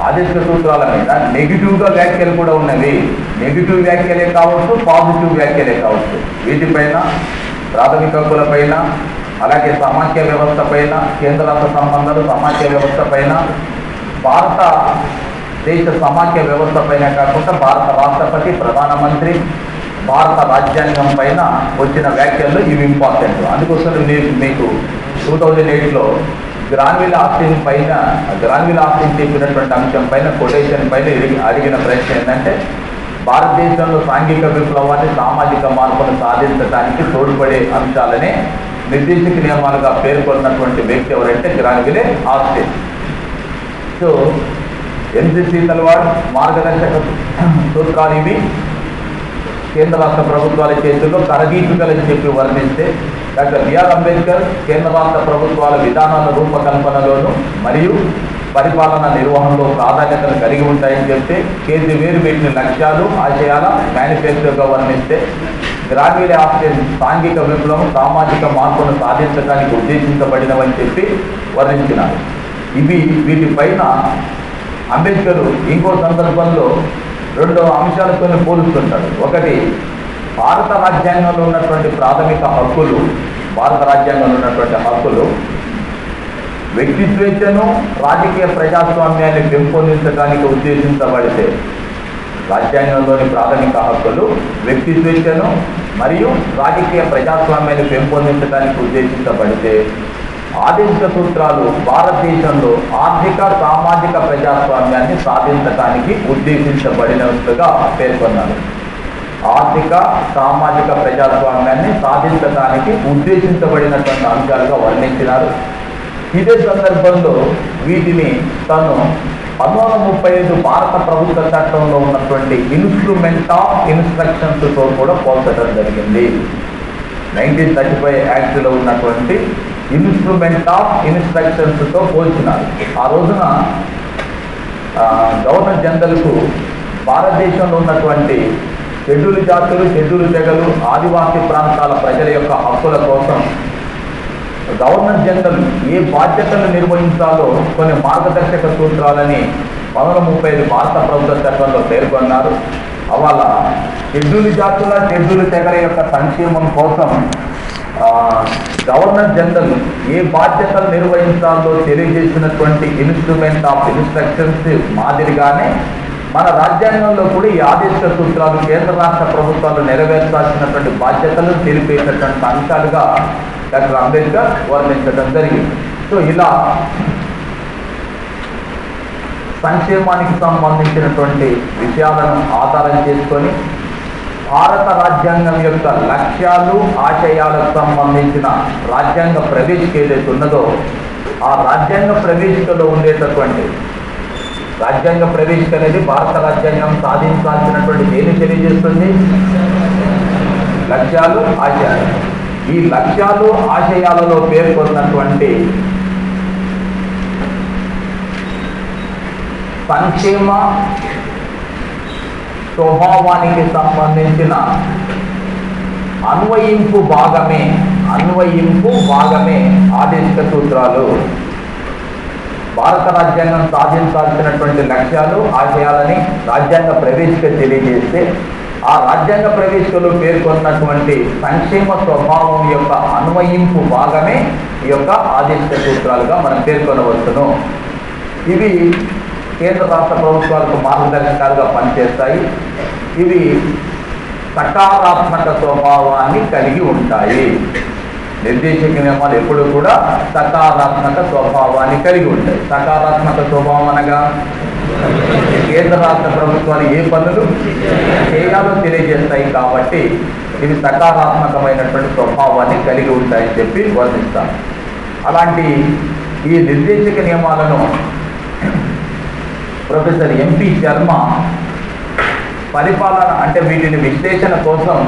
ఆదేశ సూత్రాల మీద నెగిటివ్గా వ్యాఖ్యలు కూడా ఉన్నవి. నెగిటివ్ వ్యాఖ్యలే కావచ్చు, పాజిటివ్ వ్యాఖ్యలే కావచ్చు. వీటిపైన, ప్రాథమిక హక్కులపైన, అలాగే సమాఖ్య వ్యవస్థ పైన, కేంద్ర రాష్ట్ర సంబంధాలు, సమాఖ్య వ్యవస్థ పైన, భారతదేశ సమాఖ్య వ్యవస్థ పైన కాకుండా భారత రాష్ట్రపతి, ప్రధానమంత్రి, భారత రాజ్యాంగం పైన వచ్చిన వ్యాఖ్యలు ఇవి ఇంపార్టెంట్. అందుకోసం నేను మీకు 2008లో గ్రాన్విలే ఆస్టిన్ పైన, గ్రాన్విలే ఆస్టిన్ చెప్పినటువంటి అంశం పైన, కొటేషన్ పైన అడిగిన ప్రశ్న ఏంటంటే, భారతదేశంలో సాంఘిక విప్లవాన్ని, సామాజిక మార్పును సాధించడానికి తోడ్పడే అంశాలనే నిర్దేశక నియమాలుగా పేర్కొన్నటువంటి వ్యక్తి ఎవరంటే గ్రాన్విలే ఆస్టిన్. సో ఎన్సి సీతారాడు మార్గదర్శక సూత్రాలు ఇవి కేంద్ర రాష్ట్ర ప్రభుత్వాల చేతుల్లో కరదీపికలని చెప్పి వర్ణిస్తే, డాక్టర్ బిఆర్ అంబేద్కర్ కేంద్ర రాష్ట్ర ప్రభుత్వాల విధానాల రూపకల్పనలోను మరియు పరిపాలన నిర్వహణలో ప్రాధాన్యతలు కలిగి ఉంటాయని చెప్తే, కేసీ వేర్ వీటిని లక్ష్యాలు, ఆశయాల మేనిఫెస్టోగా వర్ణిస్తే, గ్రాన్విలే ఆస్టిన్ సాంఘిక విప్లవం, సామాజిక మార్పును సాధించడానికి ఉద్దేశించబడినవని చెప్పి వర్ణించినారు. వీటిపైన అంబేద్కర్ ఇంకో సందర్భంలో 2 అంశాలతో పోలుస్తుంటాడు. ఒకటి, భారత రాజ్యాంగంలో ఉన్నటువంటి ప్రాథమిక హక్కులు, భారత రాజ్యాంగంలో ఉన్నటువంటి హక్కులు వ్యక్తి స్వేచ్ఛను, రాజకీయ ప్రజాస్వామ్యాన్ని పెంపొందించడానికి ఉద్దేశించబడితే, రాజ్యాంగంలోని ప్రాథమిక హక్కులు వ్యక్తి స్వేచ్ఛను మరియు రాజకీయ ప్రజాస్వామ్యాన్ని పెంపొందించడానికి ఉద్దేశించబడితే, ఆదేశ సూత్రాలు భారతదేశంలో ఆర్థిక, సామాజిక ప్రజాస్వామ్యాన్ని సాధించడానికి ఉద్దేశించబడినట్టుగా పేర్కొన్నారు. ఆర్థిక, సామాజిక ప్రజాస్వామ్యాన్ని సాధించడానికి ఉద్దేశించబడినటువంటి అంశాలుగా వర్ణించినారు. ఇదే సందర్భంలో వీటిని తను 1935 భారత ప్రభుత్వ చట్టంలో ఉన్నటువంటి ఇన్స్ట్రుమెంట్ ఆఫ్ ఇన్స్ట్రక్షన్స్తో కూడా పోల్చడం జరిగింది. 1935 యాక్ట్లో ఉన్నటువంటి ఇన్స్ట్రుమెంట్ ఆఫ్ ఇన్స్ట్రక్షన్స్తో పోల్చినారు. ఆ రోజున 1935 యాక్ట్లో ఉన్నటువంటి ఇన్స్ట్రుమెంట్ ఆఫ్ ఇన్స్ట్రక్షన్స్తో పోల్చినారు. ఆ రోజున 1935 యాక్ట్లో ఉన్నటువంటి ఇన్స్ట్రుమెంట్ ఆఫ్ ఇన్స్ట్రక్షన్స్తో పోల్చినారు. 1935 యాక్ట్లో ఉన్నటువంటి ఇన్స్ట్రుమెంట్ ఆఫ్ ఇన్స్ట్రక్షన్స్తో పోల్చినారు. గవర్నర్ జనరల్కు భారతదేశంలో ఉన్నటువంటి షెడ్యూల్ జాతులు, షెడ్యూల్ తెగలు, ఆదివాసీ ప్రాంతాల ప్రజల యొక్క హక్కుల కోసం గవర్నర్ జనరల్ ఏ బాధ్యతలు నిర్వహించాలో కొన్ని మార్గదర్శక సూత్రాలని 1935 భారత ప్రభుత్వ చట్టంలో పేర్కొన్నారు. అవాళ షెడ్యూల్ జాతుల, షెడ్యూల్ తెగల యొక్క సంక్షేమం కోసం గవర్నర్ జనరల్ ఏ బాధ్యతలు నిర్వహించాలో తెలియజేసినటువంటి ఇన్స్ట్రుమెంట్ ఆఫ్ ఇన్స్ట్రక్షన్స్ మాదిరిగానే మన రాజ్యాంగంలో కూడా ఈ ఆదేశ సూత్రాలు కేంద్ర రాష్ట్ర ప్రభుత్వాలు నెరవేర్చాల్సినటువంటి బాధ్యతలు తెలిపేటటువంటి అంశాలుగా డాక్టర్ అంబేద్కర్ వర్ణించడం జరిగింది. సో ఇలా సంక్షేమానికి సంబంధించినటువంటి విషయాలను ఆధారం చేసుకొని భారత రాజ్యాంగం యొక్క లక్ష్యాలు, ఆశయాలకు సంబంధించిన రాజ్యాంగ ప్రవేశిక ఏదైతే ఉన్నదో ఆ రాజ్యాంగ ప్రవేశికలో ఉండేటటువంటి రాజ్యాంగ ప్రవేశిక అనేది భారత రాజ్యాంగం సాధించాల్సినటువంటి దేని తెలియజేస్తుంది? లక్ష్యాలు, ఆశయాలు. ఈ లక్ష్యాలు, ఆశయాలలో పేర్కొన్నటువంటి సంక్షేమ స్వభావానికి సంబంధించిన అన్వయింపు భాగమే ఆదేశిక సూత్రాలు. భారత రాజ్యాంగం సాధించాల్సినటువంటి లక్ష్యాలు, ఆశయాలని రాజ్యాంగ ప్రవేశిక తెలియజేస్తే ఆ రాజ్యాంగ ప్రవేశికలో పేర్కొన్నటువంటి సంక్షేమ స్వభావం యొక్క అన్వయింపు భాగమే ఈ యొక్క ఆదేశిక సూత్రాలుగా మనం పేర్కొనవచ్చును. ఇవి కేంద్ర రాష్ట్ర ప్రభుత్వాలకు మార్గదర్శకాలుగా పనిచేస్తాయి. ఇవి సకారాత్మక స్వభావాన్ని కలిగి ఉంటాయి. నిర్దేశక నియమాలు ఎప్పుడు కూడా సకారాత్మక స్వభావాన్ని కలిగి ఉంటాయి. సకారాత్మక స్వభావం అనగా కేంద్ర రాష్ట్ర ప్రభుత్వాలు ఏ పనులు చేయాలో తెలియజేస్తాయి కాబట్టి ఇవి సకారాత్మకమైనటువంటి స్వభావాన్ని కలిగి ఉంటాయని చెప్పి వర్ణిస్తాను. అలాంటి ఈ నిర్దేశక నియమాలను ప్రొఫెసర్ ఎంపీ శర్మ పరిపాలన అంటే వీటిని విశ్లేషణ కోసం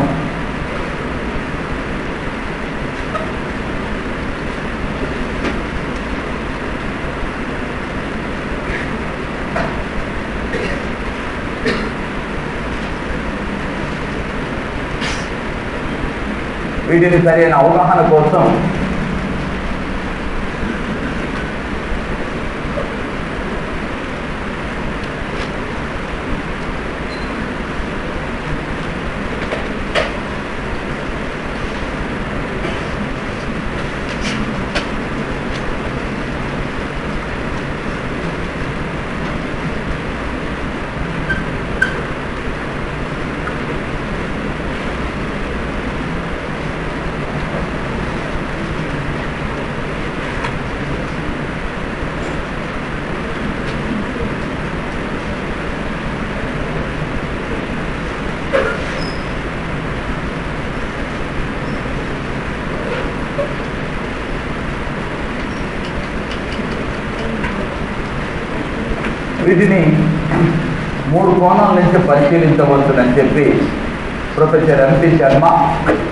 వీటిని సరైన అవగాహన కోసం వీటిని 3 కోణాల నుంచి పరిశీలించవచ్చునని చెప్పి ప్రొఫెసర్ ఎంపీ శర్మ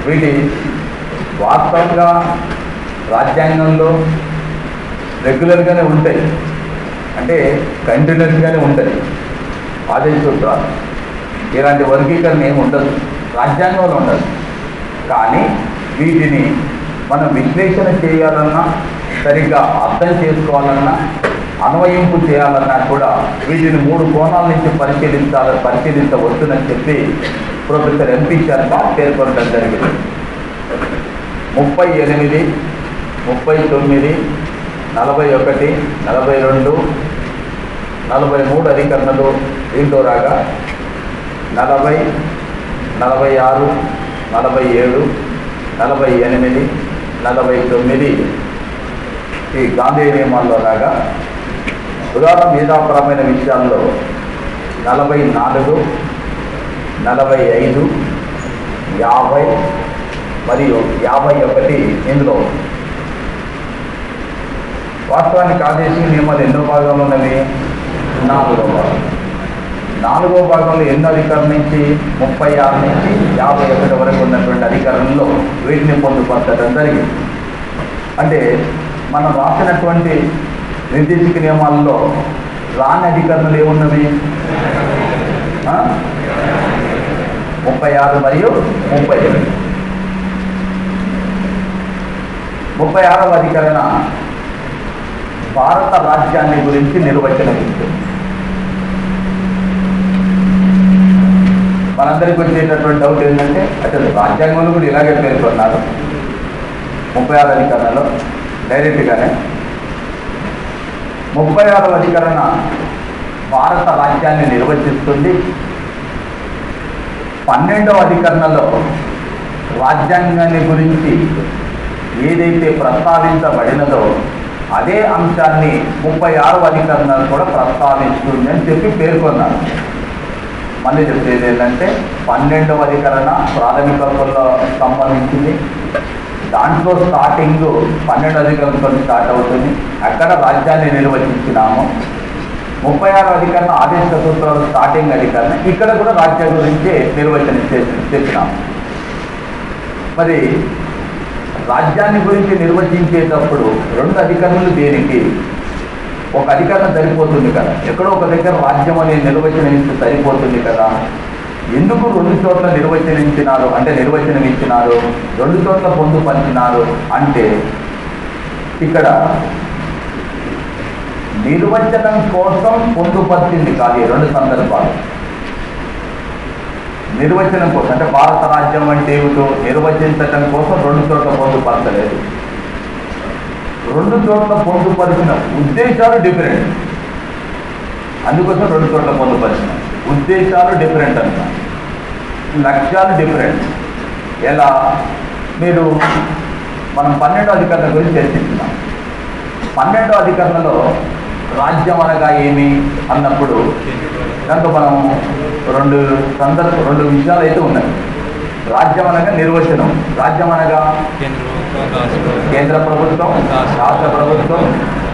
వీటి వాస్తవంగా రాజ్యాంగంలో రెగ్యులర్గానే ఉంటాయి, అంటే కంటిన్యూస్గానే ఉంటుంది. ఆదేశ సూత్రాలు ఇలాంటి వర్గీకరణ ఏమి ఉండదు, రాజ్యాంగంలో ఉండదు. కానీ వీటిని మనం విశ్లేషణ చేయాలన్నా, సరిగ్గా అర్థం చేసుకోవాలన్నా, అన్వయింపు చేయాలన్నా కూడా వీటిని 3 కోణాల నుంచి పరిశీలించవచ్చునని చెప్పి ప్రొఫెసర్ ఎంపీ శర్మ పేర్కొనడం జరిగింది. 38, 39, 41, 42, 43 అధికరణలు దీంట్లో రాగా 40, 46, 47, 48, 49 ఈ గాంధీ నియమాల్లో రాగా ఉదాహరణ మేధాపరమైన విషయాల్లో 44, 45, 50 మరియు 51 ఇందులో. వాస్తవానికి ఆదేశిక నియమాలు ఎన్నో భాగాలు ఉన్నవి? 4వ భాగం. 4వ భాగంలో ఎన్నో అధికారం నుంచి 36 నుంచి 51 వరకు ఉన్నటువంటి అధికారంలో వీటిని పొందుపరచడం జరిగింది. అంటే మనం రాసినటువంటి నిర్దేశక నియమాల్లో రాని అధికరణలు ఏమున్నవి? 36 మరియు 38. 36వ అధికరణ భారత రాజ్యాన్ని గురించి నిర్వచనం ఇస్తుంది. మనందరికీ వచ్చేటటువంటి డౌట్ ఏంటంటే అసలు రాజ్యాంగంలో కూడా ఇలాగే పేర్కొన్నారు 36వ అధికరణలో డైరెక్ట్గానే. 36వ అధికరణ భారత రాజ్యాన్ని నిర్వచిస్తుంది. 12వ అధికరణలో రాజ్యాంగాన్ని గురించి ఏదైతే ప్రస్తావించబడినదో అదే అంశాన్ని 36వ అధికరణలు కూడా ప్రస్తావిస్తుంది అని చెప్పి పేర్కొన్నారు. మళ్ళీ చెప్పేది ఏంటంటే 12వ అధికరణ ప్రాథమిక హక్కులకు సంబంధించింది. దాంట్లో స్టార్టింగ్ 12వ అధికరణతో స్టార్ట్ అవుతుంది. అక్కడ రాజ్యాన్ని నిర్వచించినాము. 36వ అధికరణ ఆదేశ సూత్రాలు స్టార్టింగ్ అధికరణ, ఇక్కడ కూడా రాజ్యం గురించి నిర్వచనం చేసినాము. మరి రాజ్యాన్ని గురించి నిర్వచించేటప్పుడు 2 అధికరణలు దేనికి? ఒక అధికరణ సరిపోతుంది కదా, ఎక్కడో ఒక దగ్గర రాజ్యం అనే నిర్వచనం ఇస్తే సరిపోతుంది కదా. ఎందుకు 2 చోట్ల నిర్వచనం ఇచ్చినారు? 2 చోట్ల పొందుపరిచినారు అంటే ఇక్కడ నిర్వచనం కోసం పొందుపరిచింది కాదు. ఈ 2 సందర్భాలు నిర్వచనం కోసం, అంటే భారత రాజ్యం అంటే ఏమిటో నిర్వచించటం కోసం 2 చోట్ల పొందుపరచలేదు. 2 చోట్ల పొందుపరిచిన ఉద్దేశాలు డిఫరెంట్, అందుకోసం 2 చోట్ల పొందుపరిచిన ఉద్దేశాలు డిఫరెంట్ అంట, లక్ష్యాలు డిఫరెంట్. ఎలా? మీరు మనం 12వ అధికరణ గురించి చర్చించున్నాం. 12వ అధికరణలో రాజ్యం అనగా ఏమి అన్నప్పుడు దాంట్లో మనం 2 విషయాలు అయితే ఉన్నాయి. రాజ్యం అనగా నిర్వచనం, రాజ్యం అనగా కేంద్ర ప్రభుత్వం, రాష్ట్ర ప్రభుత్వం,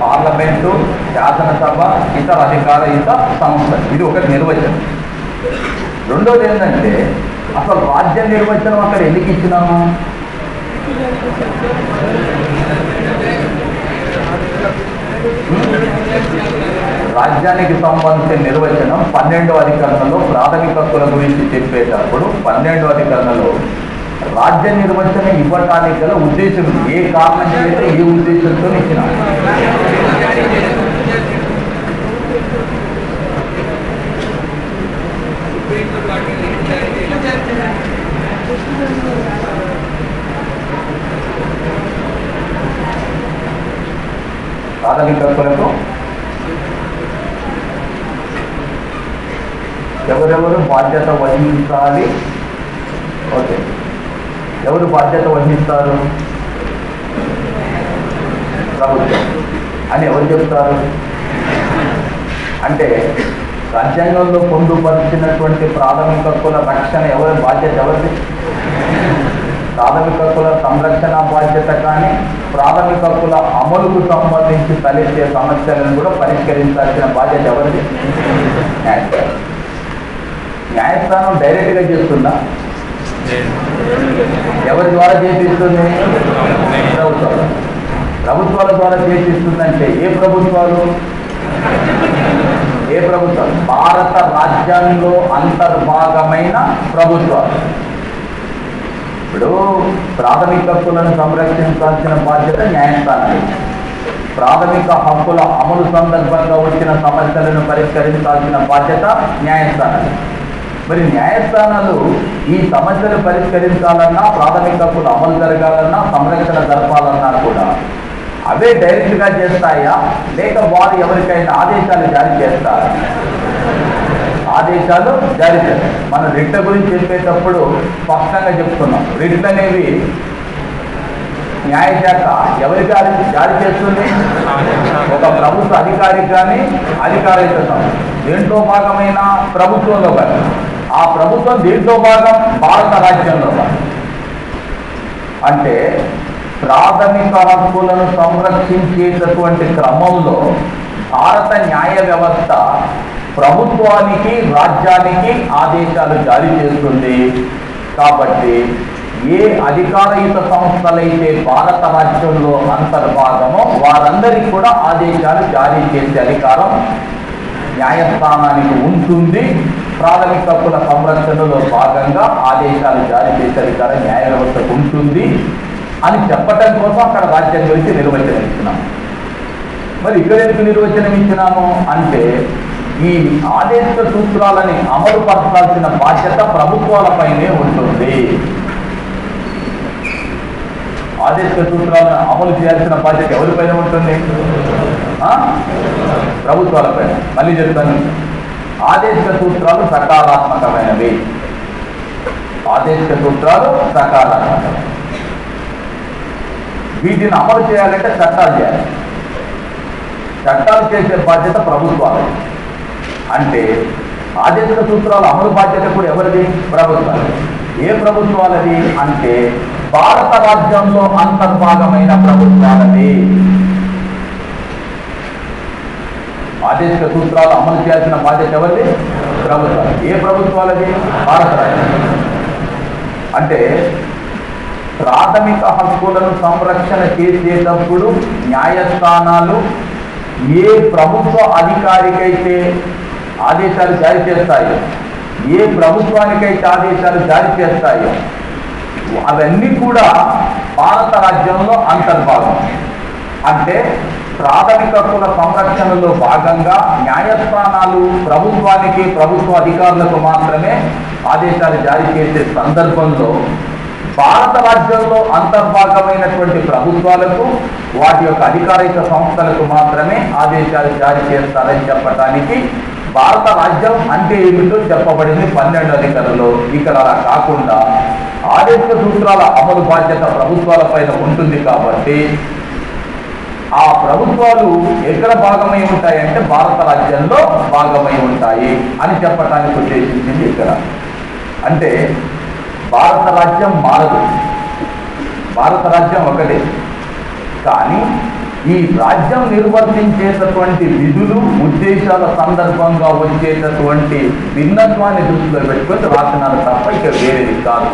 పార్లమెంటు, శాసనసభ, ఇతర అధికారయుత సంస్థ, ఇది ఒకటి నిర్వచనం. రెండోది ఏంటంటే అసలు రాజ్య నిర్వచనం అక్కడ ఎందుకు ఇచ్చినాము? రాజ్యానికి సంబంధించిన నిర్వచనం 12వ అధికరణలో ప్రాథమిక హక్కుల గురించి చెప్పేటప్పుడు 12వ అధికరణలో రాజ్య నిర్వచనం ఇవ్వటానికి గల ఉద్దేశం, ఏ కారణం చేస్తే ఏ ఉద్దేశంతో ఇచ్చినాం? ప్రాథమిక హక్కులకు ఎవరెవరు బాధ్యత వహించాలి? ఓకే, ఎవరు బాధ్యత వహిస్తారు? ప్రభుత్వం అని ఎవరు చెప్తారు? అంటే రాజ్యాంగంలో పొందుపరిచినటువంటి ప్రాథమిక హక్కుల రక్షణ ఎవరి బాధ్యత? ఎవరిది? ప్రాథమిక హక్కుల సంరక్షణ బాధ్యత కానీ ప్రాథమిక హక్కుల అమలుకు సంబంధించి తలెత్తే సమస్యలను కూడా పరిష్కరించాల్సిన బాధ్యత ఎవరిది? న్యాయస్థానం. న్యాయస్థానం డైరెక్ట్గా చేస్తుందా? ఎవరి ద్వారా చేపిస్తుంది? ప్రభుత్వాల ద్వారా చేపిస్తుందంటే ఏ ప్రభుత్వాలు? భారత రాజ్యాంగంలో అంతర్భాగమైన ప్రభుత్వాలు. ఇప్పుడు ప్రాథమిక హక్కులను సంరక్షించాల్సిన బాధ్యత న్యాయస్థానానికి, ప్రాథమిక హక్కుల అమలు సందర్భంగా వచ్చిన సమస్యలను పరిష్కరించాల్సిన బాధ్యత న్యాయస్థానానికి. మరి న్యాయస్థానాలు ఈ సమస్యలు పరిష్కరించాలన్నా, ప్రాథమిక హక్కుల అమలు జరగాలన్నా, సంరక్షణ జరపాలన్నా కూడా అవే డైరెక్ట్గా చేస్తాయా, లేక వారు ఎవరికైనా ఆదేశాలు జారీ చేస్తారా? ఆదేశాలు జారీ చేస్తారు. మనం రిట్ల గురించి చెప్పేటప్పుడు స్పష్టంగా చెప్తున్నాం. రిట్లు అనేవి న్యాయశాఖ ఎవరికి జారీ చేస్తుంది? ఒక ప్రభుత్వ అధికారికి కానీ అధికారిక సంస్థ, దేంట్లో భాగమైన ప్రభుత్వంలో కానీ. ఆ ప్రభుత్వం దేంట్లో భాగం? భారత రాజ్యంలో భాగం. అంటే ప్రాథమిక హక్కులను సంరక్షించేటటువంటి క్రమంలో భారత న్యాయ వ్యవస్థ ప్రభుత్వానికి, రాజ్యానికి ఆదేశాలు జారీ చేస్తుంది. కాబట్టి ఏ అధికారయుత సంస్థలైతే భారత రాజ్యంలో అంతర్భాగమో వారందరికీ కూడా ఆదేశాలు జారీ చేసే అధికారం న్యాయస్థానానికి ఉంటుంది. ప్రాథమిక హక్కుల సంరక్షణలో భాగంగా ఆదేశాలు జారీ చేసే అధికారం న్యాయ వ్యవస్థకు ఉంటుంది అని చెప్పటం కోసం అక్కడ రాజ్యం గురించి నిర్వచనం ఇచ్చినాము. మరి ఇక్కడ ఎందుకు నిర్వచనం ఇచ్చినాము అంటే ఈ ఆదేశ సూత్రాలని అమలు పరచాల్సిన బాధ్యత ప్రభుత్వాలపైనే ఉంటుంది. ఆదేశ సూత్రాలను అమలు చేయాల్సిన బాధ్యత ఎవరిపైన ఉంటుంది? ప్రభుత్వాలపైన. మళ్ళీ చెప్తాను, ఆదేశ సూత్రాలు సకారాత్మకమైనవి. ఆదేశ సూత్రాలు సకారాత్మకమైనవి. వీటిని అమలు చేయాలంటే చట్టాలు చేయాలి. చట్టాలు చేసే బాధ్యత ప్రభుత్వాలు. అంటే ఆదేశ సూత్రాలు అమలు బాధ్యత కూడా ఎవరిది? ప్రభుత్వాలు. ఏ ప్రభుత్వాలది అంటే భారత రాజ్యంలో అంతర్భాగమైన ప్రభుత్వాలది. ఆదేశ సూత్రాలు అమలు చేయాల్సిన బాధ్యత ఎవరిది? ప్రభుత్వాలు. ఏ ప్రభుత్వాలది? భారత రాజ్యం. అంటే ప్రాథమిక హక్కులను సంరక్షణ చేసేటప్పుడు న్యాయస్థానాలు ఏ ప్రభుత్వ అధికారికైతే ఆదేశాలు జారీ చేస్తాయో, ఏ ప్రభుత్వానికైతే ఆదేశాలు జారీ చేస్తాయో అవన్నీ కూడా భారత రాజ్యంలో అంతర్భాగం. అంటే ప్రాథమిక హక్కుల సంరక్షణలో భాగంగా న్యాయస్థానాలు ప్రభుత్వానికి, ప్రభుత్వ అధికారులకు మాత్రమే ఆదేశాలు జారీ చేసే సందర్భంలో భారత రాజ్యంలో అంతర్భాగమైనటువంటి ప్రభుత్వాలకు, వాటి యొక్క అధికారిక సంస్థలకు మాత్రమే ఆదేశాలు జారీ చేస్తారని చెప్పటానికి భారత రాజ్యం అంటే ఏమిటో చెప్పబడింది 12వ అధికరణలో. ఇక్కడ అలా కాకుండా ఆదేశ సూత్రాల అమలు బాధ్యత ప్రభుత్వాలపైన ఉంటుంది కాబట్టి ఆ ప్రభుత్వాలు ఎక్కడ భాగమై ఉంటాయంటే భారత రాజ్యంలో భాగమై ఉంటాయి అని చెప్పటానికి ఉద్దేశించింది ఇక్కడ. అంటే భారత రాజ్యం మారదు, భారత రాజ్యం ఒకటే. కానీ ఈ రాజ్యం నిర్వర్తించేటటువంటి విధులు, ఉద్దేశాల సందర్భంగా వచ్చేటటువంటి భిన్నత్వాన్ని దృష్టిలో పెట్టుకొని రాసినారు తప్ప ఇక్కడ వేరేది కాదు.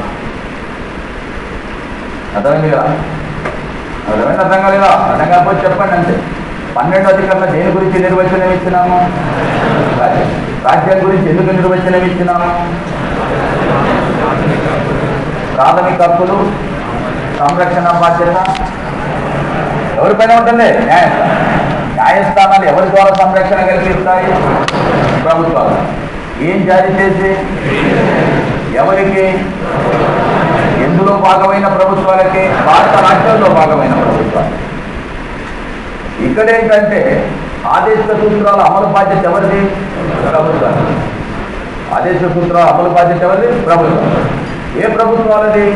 అర్థమైంది కదా? అర్థం కాలేదా? అర్థం కాకపోతే చెప్పండి అంతే. 12వ అధికరణ దేని గురించి నిర్వచనం ఇచ్చినాము? రాజ్యం గురించి ఎందుకు నిర్వచనం ఇచ్చినాము? ప్రాథమిక హక్కులు సంరక్షణ బాధ్యత ఎవరిపైన ఉంటుంది? న్యాయస్థానం. న్యాయస్థానాలు ఎవరి ద్వారా సంరక్షణ కల్పిస్తాయి? ప్రభుత్వాలు. ఏం జారీ చేసి ఎవరికి? ఎందులో భాగమైన ప్రభుత్వాలకి? భారత రాజ్యంలో భాగమైన ప్రభుత్వాలు. ఇక్కడేంటంటే ఆదేశ సూత్రాల అమలు బాధ్యత ఎవరిది? ప్రభుత్వాలు. ఆదేశ సూత్రాల అమలు బాధ్యత ఎవరిది? ప్రభుత్వం. ఏ ప్రభుత్వాలది?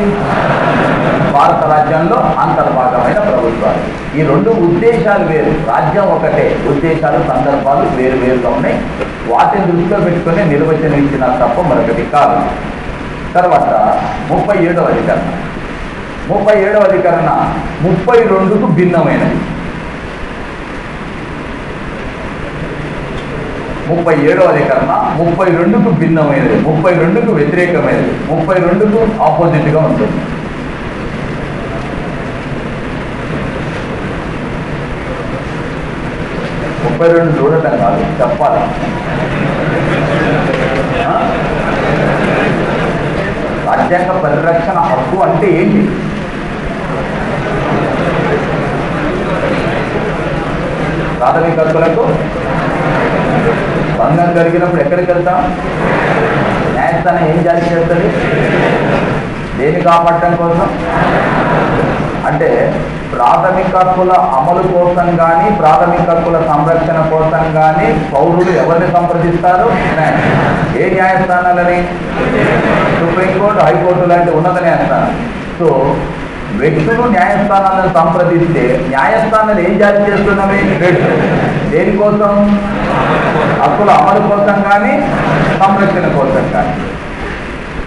భారత రాజ్యంలో అంతర్భాగమైన ప్రభుత్వాలు. ఈ రెండు ఉద్దేశాలు వేరు, రాజ్యం ఒకటే, ఉద్దేశాలు సందర్భాలు వేరు వేరుగా ఉన్నాయి. వాటిని దృష్టిలో పెట్టుకుని నిర్వచనం ఇచ్చిన తప్ప మరొకటి కాదు. తర్వాత 37వ అధికరణ. 37వ అధికరణ 32కు భిన్నమైనది. 37వ అధికరణ 32కు భిన్నమైనది, 32కు వ్యతిరేకమైనది, 32కు ఆపోజిట్గా ఉంటుంది. చూడటం కాదు, చెప్పాలి. రాజ్యాంగ పరిరక్షణ హక్కు అంటే ఏంటి? ప్రాథమిక హక్కులకు భంగం కలిగినప్పుడు ఎక్కడికి వెళ్తాం? న్యాయస్థానం ఏం జారీ చేస్తుంది? దేన్ని కాపాడటం కోసం? అంటే ప్రాథమిక హక్కుల అమలు కోసం కానీ, ప్రాథమిక హక్కుల సంరక్షణ కోసం కానీ పౌరులు ఎవరిని సంప్రదిస్తారు? ఏ న్యాయస్థానాలని? సుప్రీంకోర్టు, హైకోర్టు లాంటి ఉన్నత న్యాయస్థానం. సో వ్యక్తులు న్యాయస్థానాలను సంప్రదిస్తే న్యాయస్థానాలు ఏం జారీ చేస్తున్నవి? దేనికోసం? హక్కుల అమలు కోసం కానీ, సంరక్షణ కోసం కానీ.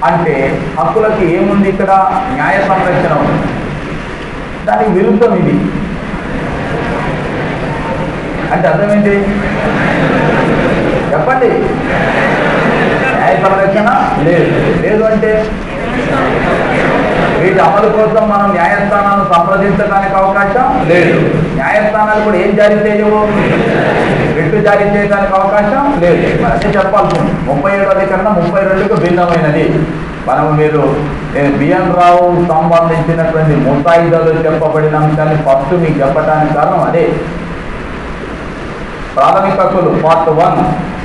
అంటే హక్కులకి ఏముంది ఇక్కడ? న్యాయ సంరక్షణ ఉంది. దానికి విరుద్ధం ఇది. అంటే అర్థమేంటి చెప్పండి? న్యాయ సంరక్షణ లేదు. లేదు అంటే వీటి అమలు కోసం మనం న్యాయస్థానాలను సంప్రదించడానికి అవకాశం లేదు. న్యాయస్థానాలు కూడా ఏం జారీ చేయవు? రిట్ జారీ చేయడానికి అవకాశం లేదు. అదే చెప్పాల్సింది. 37వ అధికరణ 32కు భిన్నమైనది. మీరు బిఎన్ రావు సంబంధించినటువంటి ముసాయిదాలో చెప్పబడిన అంశాన్ని ఫస్ట్ మీకు చెప్పడానికి కారణం అదే. ప్రాథమిక హక్కులు పార్ట్ 1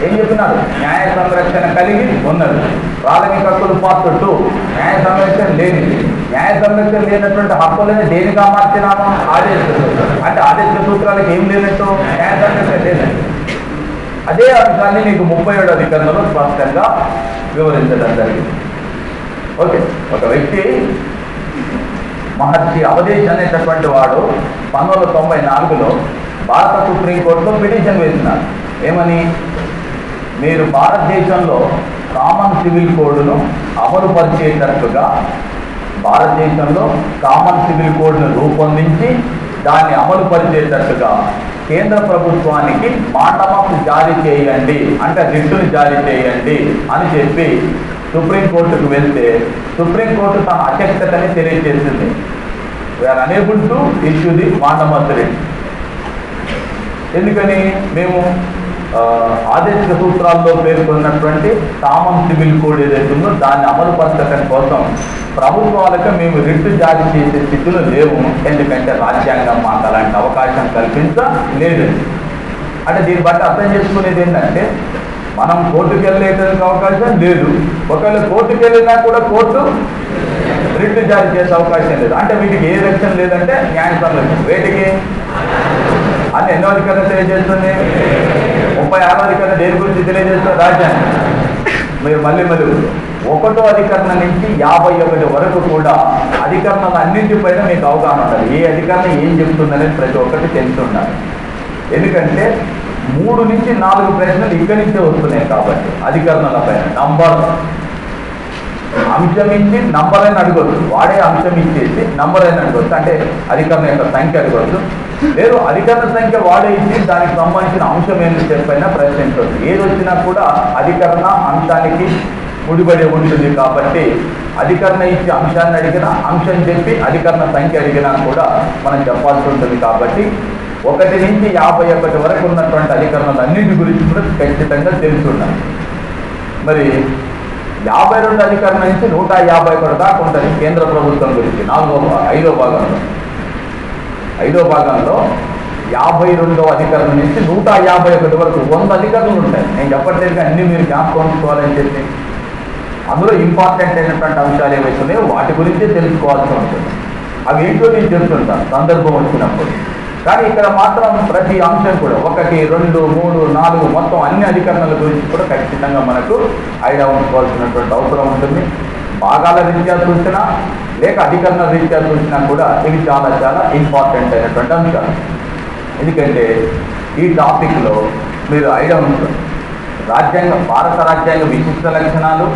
ఏం చెప్పినారు? న్యాయ సంరక్షణ కలిగి ఉన్నది. ప్రాథమిక హక్కులు పార్ట్ 2 న్యాయ సంరక్షణ లేనిది. న్యాయ సంరక్షణ లేనటువంటి హక్కులని దేనిగా మార్చినాము? ఆదేశ సూత్రాలు. అంటే ఆదేశ సూత్రాలకు ఏం లేనట్టు? న్యాయ సంరక్షణ లేనట్టు. అదే అంశాన్ని నీకు 37వ అధికరణలో స్పష్టంగా వివరించడం జరిగింది. ఓకే, ఒక వ్యక్తి మహర్షి అవధేష్ అనేటటువంటి వాడు 1994లో భారత సుప్రీంకోర్టులో పిటిషన్ వేసినారు. ఏమని? మీరు భారతదేశంలో కామన్ సివిల్ కోడ్ను అమలు పరిచేటట్టుగా భారతదేశంలో కామన్ సివిల్ కోడ్ను రూపొందించి దాన్ని అమలు పరిచేటట్టుగా కేంద్ర ప్రభుత్వానికి మాటమకు జారీ చేయండి, అంటే రిట్టును జారీ చేయండి అని చెప్పి సుప్రీంకోర్టుకు వెళ్తే సుప్రీంకోర్టు తన అశక్తతని తెలియజేసింది. We are unable to issue the మాటమత్ రిట్. ఎందుకని? మేము ఆదేశిక సూత్రాల్లో పేర్కొన్నటువంటి కామన్ సివిల్ కోడ్ ఏదైతే ఉందో దాన్ని అమలుపరచడం కోసం ప్రభుత్వాలకు మేము రిట్ జారీ చేసే స్థితిలో లేవు. ఎందుకంటే రాజ్యాంగం మాకు అలాంటి అవకాశం కల్పించలేదు. అంటే దీన్ని బట్టి అర్థం చేసుకునేది ఏంటంటే మనం కోర్టుకు వెళ్ళేటానికి అవకాశం లేదు. ఒకవేళ కోర్టుకు వెళ్ళినా కూడా కోర్టు రిట్ జారీ చేసే అవకాశం లేదు. అంటే వీటికి ఏ రక్షణ లేదంటే న్యాయ సంరక్షణ. వేటికి అని ఎన్నో అధికారం తెలియజేస్తుంది? 36వ అధికరణ దేని గురించి తెలియజేస్తుంది? రాజ్యాంగం. మీరు మళ్ళీ 1వ అధికరణ నుంచి 51 వరకు కూడా అధికరణాల అన్నింటిపైన మీకు అవగాహన ఉండాలి. ఏ అధికరణ ఏం చెప్తుందనేది ప్రతి ఒక్కటి తెలిసి ఉండాలి. ఎందుకంటే 3 నుంచి 4 ప్రశ్నలు ఇక్కడి నుంచే వస్తున్నాయి కాబట్టి అధికరణల పైన నంబర్ అంశం ఇచ్చి నంబర్ అయినా అడగొచ్చు. వాడే అంశం ఇచ్చేసి నంబర్ అయినా అడగొచ్చు. అంటే అధికరణ యొక్క సంఖ్య అడగొచ్చు. లేదు అధికరణ సంఖ్య వాడే ఇచ్చి దానికి సంబంధించిన అంశం ఏంటి చెప్పైనా ప్రశ్నించవచ్చు. ఏది వచ్చినా కూడా అధికరణ అంశానికి ముడిపడి ఉంటుంది కాబట్టి అధికరణ ఇచ్చి అంశాన్ని అడిగినా అంశం చెప్పి అధికరణ సంఖ్య అడిగినా కూడా మనం చెప్పాల్సి ఉంటుంది. కాబట్టి 1 నుంచి 51 వరకు ఉన్నటువంటి అధికరణలు అన్నింటి గురించి కూడా ఖచ్చితంగా తెలిసి ఉండాలి. మరి 52 అధికరణ నుంచి 151 దాకా ఉంటుంది కేంద్ర ప్రభుత్వం గురించి. 5వ భాగంలో 52వ అధికరణ నుంచి 151 వరకు 100 అధికరణలు ఉంటాయి. నేను చెప్పట్లేదు అన్ని మీరు జ్ఞాపకం ఉంచుకోవాలని చెప్పి అందులో ఇంపార్టెంట్ అయినటువంటి అంశాలు ఏవైతున్నాయో వాటి గురించే తెలుసుకోవాల్సి ఉంటుంది. అవి ఏంటో నేను చెప్తుంటాను సందర్భం వచ్చినప్పుడు. కానీ ఇక్కడ మాత్రం ప్రతి అంశం కూడా 1, 2, 3, 4 మొత్తం అన్ని అధికరణల గురించి కూడా ఖచ్చితంగా మనకు ఐడియా ఉంచుకోవాల్సినటువంటి అవసరం ఉంటుంది. భాగాల రీత్యా చూసినా లేక అధికరణ రీత్యా చూసినా కూడా ఇవి చాలా చాలా ఇంపార్టెంట్ అయినటువంటి అంశాలు. ఎందుకంటే ఈ టాపిక్లో మీరు ఐడియా ఉంటుంది. భారత రాజ్యాంగ విశిష్ట లక్షణాలు,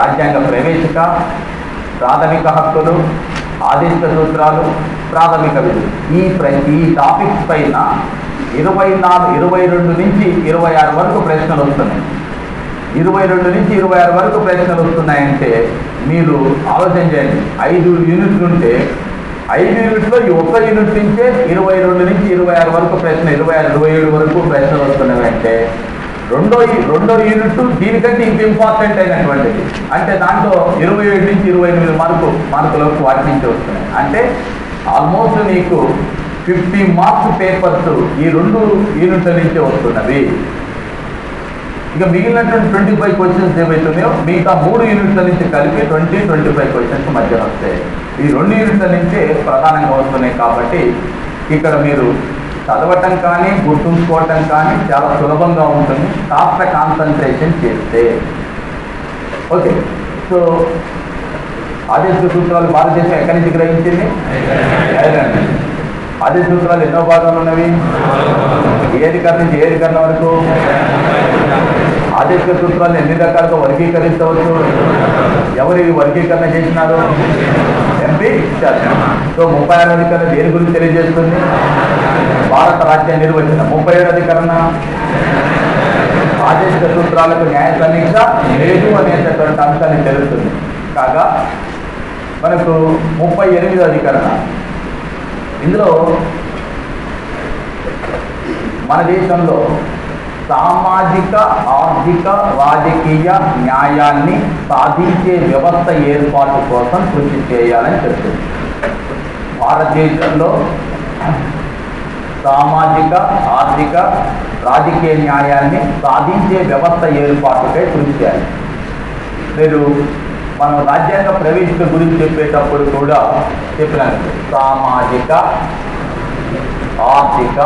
రాజ్యాంగ ప్రవేశిక, ప్రాథమిక హక్కులు, ఆదేశిక సూత్రాలు, ప్రాథమిక విధులు. ఈ టాపిక్స్ పైన 22 నుంచి 26 వరకు ప్రశ్నలు వస్తున్నాయి. 22 నుంచి 26 వరకు ప్రశ్నలు వస్తున్నాయంటే మీరు ఆలోచన చేయండి. 5 యూనిట్లు ఉంటే 5 యూనిట్లో ఈ 1 యూనిట్ నుంచే 22 నుంచి 26 వరకు ప్రశ్న, 26, 27 వరకు ప్రశ్నలు వస్తున్నాయంటే రెండో యూనిట్ దీనికంటే ఇంక ఇంపార్టెంట్ అయినటువంటిది. అంటే దాంట్లో 27 నుంచి 28 మార్కులకు వాటి నుంచి వస్తున్నాయి. అంటే ఆల్మోస్ట్ నీకు 50 మార్క్స్ పేపర్స్ ఈ 2 యూనిట్ల నుంచే వస్తున్నవి. ఇక మిగిలినటువంటి 25 క్వశ్చన్స్ ఏవైతున్నాయో మిగతా 3 యూనిట్ల నుంచి కలిపి 20-25 క్వశ్చన్స్ మధ్యన వస్తాయి. ఈ 2 యూనిట్ల నుంచే ప్రధానంగా వస్తున్నాయి. కాబట్టి ఇక్కడ మీరు చదవటం కానీ గుర్తుంచుకోవటం కానీ చాలా సులభంగా ఉంటుంది కాస్త కాన్సన్ట్రేషన్ చేస్తే. ఓకే, సో ఆదేశ సూత్రాలు భారతదేశం ఎక్కడి నుంచి గ్రహించింది? ఐర్లాండ్. ఆదేశ సూత్రాలు ఎన్నో భాగాలు ఉన్నవి? ఏ అధికారం నుంచి ఏ అధికారం వరకు? ఆదేశ సూత్రాలను ఎన్ని రకాలుగా వర్గీకరించవచ్చు? ఎవరు వర్గీకరణ చేసినారు? ఎంపీ శాసనం. సో 36వ అధికరణ దేని గురించి తెలియజేస్తుంది? భారత రాజ్య నిర్వచన. 37వ అధికరణ ఆదేశిక సూత్రాలకు న్యాయ సమీక్ష లేదు అనేటటువంటి అంశాన్ని తెలుస్తుంది. కాగా మనకు 38వ అధికరణ, ఇందులో మన దేశంలో సామాజిక, ఆర్థిక, రాజకీయ న్యాయాన్ని సాధించే వ్యవస్థ ఏర్పాటు కోసం కృషి చేయాలని చెప్తుంది. భారతదేశంలో సామాజిక, ఆర్థిక, రాజకీయ న్యాయాన్ని సాధించే వ్యవస్థ ఏర్పాటుకై కృషి చేయాలి. మీరు మనం రాజ్యాంగ ప్రవేశిక గురించి చెప్పేటప్పుడు కూడా చెప్పినాను. సామాజిక, ఆర్థిక,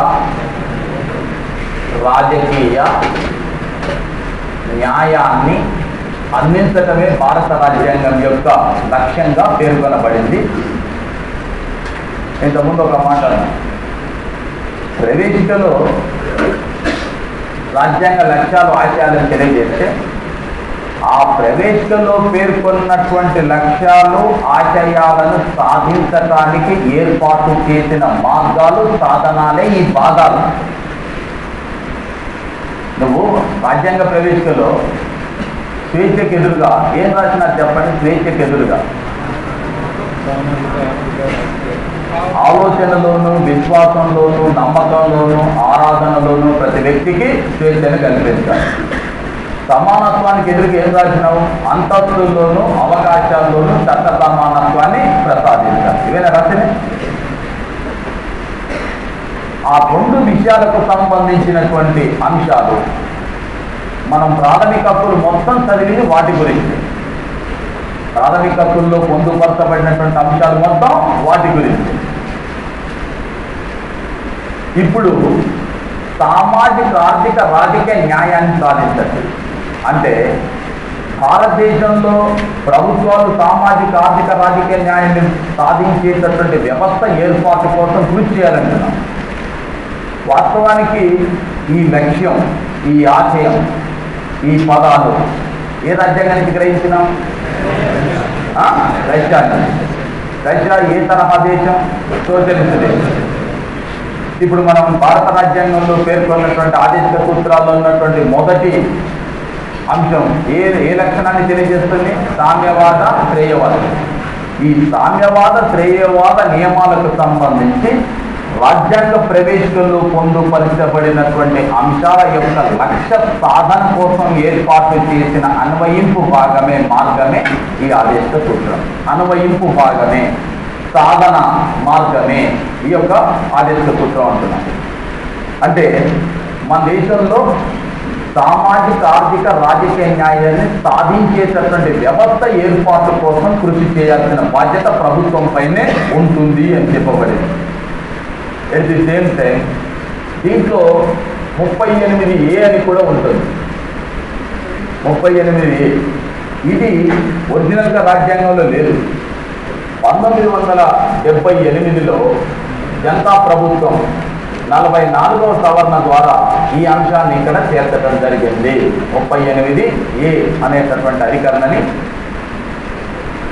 రాజకీయ న్యాయాన్ని అందించటమే భారత రాజ్యాంగం యొక్క లక్ష్యంగా పేర్కొనబడింది. ఇంతకుముందు ఒక మాట ప్రవేశికలో రాజ్యాంగ లక్ష్యాలు, ఆశయాలను తెలియజేస్తే ఆ ప్రవేశికలో పేర్కొన్నటువంటి లక్ష్యాలు, ఆశయాలను సాధించడానికి ఏర్పాటు చేసిన మార్గాలు, సాధనాలే ఈ భాగాలు. నువ్వు రాజ్యాంగ ప్రవేశికలో స్వేచ్ఛకు ఎదురుగా ఏం రాసినా చెప్పండి. స్వేచ్ఛకు ఎదురుగా ఆలోచనలోను, విశ్వాసంలోను, నమ్మకంలోను, ఆరాధనలోను ప్రతి వ్యక్తికి స్వేచ్ఛను కల్పించాలి. సమానత్వానికి ఎదురుగా ఏం రాసినావు? అంతస్తుల్లోనూ, అవకాశాల్లోనూ చట్ట సమానత్వాన్ని ప్రసాదించాలి. ఇవేనా రాసిన? ఆ రెండు విషయాలకు సంబంధించినటువంటి అంశాలు మనం ప్రాథమిక హక్కులు మొత్తం చదివింది వాటి గురించి. ప్రాథమిక హక్కుల్లో పొందుపరచబడినటువంటి అంశాలు మొత్తం వాటి గురించి. ఇప్పుడు సామాజిక, ఆర్థిక, రాజకీయ న్యాయాన్ని సాధించండి అంటే భారతదేశంలో ప్రభుత్వాలు సామాజిక, ఆర్థిక, రాజకీయ న్యాయాన్ని సాధించేటటువంటి వ్యవస్థ ఏర్పాటు కోసం కృషి చేయాలంటున్నాం. వాస్తవానికి ఈ లక్ష్యం, ఈ ఆశయం, ఈ పదాలు ఏ రాజ్యాంగానికి గ్రహించినాం? రష్యాన్ని. రష్యా ఏ తరహా దేశం? సోషలిస్ట్ దేశం. ఇప్పుడు మనం భారత రాజ్యాంగంలో పేర్కొన్నటువంటి ఆదేశిక సూత్రాల్లో ఉన్నటువంటి మొదటి అంశం ఏ లక్షణాన్ని తెలియజేస్తుంది? సామ్యవాద, శ్రేయవాదం. ఈ సామ్యవాద, శ్రేయవాద నియమాలకు సంబంధించి రాజ్యాంగ ప్రవేశికల్లో పొందుపరచబడినటువంటి అంశాల యొక్క లక్ష్య సాధన కోసం ఏర్పాటు చేసిన అన్వయింపు భాగమే, మార్గమే ఈ ఆదేశిక సూత్రం. అన్వయింపు భాగమే, సాధన మార్గమే ఈ యొక్క ఆదేశిక సూత్రం అంటున్నాం. అంటే మన దేశంలో సామాజిక, ఆర్థిక, రాజకీయ న్యాయాన్ని సాధించేటటువంటి వ్యవస్థ ఏర్పాటు కోసం కృషి చేయాల్సిన బాధ్యత ప్రభుత్వం పైనే ఉంటుంది అని చెప్పబడింది. ఎట్ ది సేమ్ టైం దీంట్లో 38A అని కూడా ఉంటుంది. 38A ఇది ఒరిజినల్గా రాజ్యాంగంలో లేదు. 1978లో జనతా ప్రభుత్వం 44వ సవరణ ద్వారా ఈ అంశాన్ని ఇక్కడ చేర్చడం జరిగింది. 38A అనేటటువంటి అధికరణని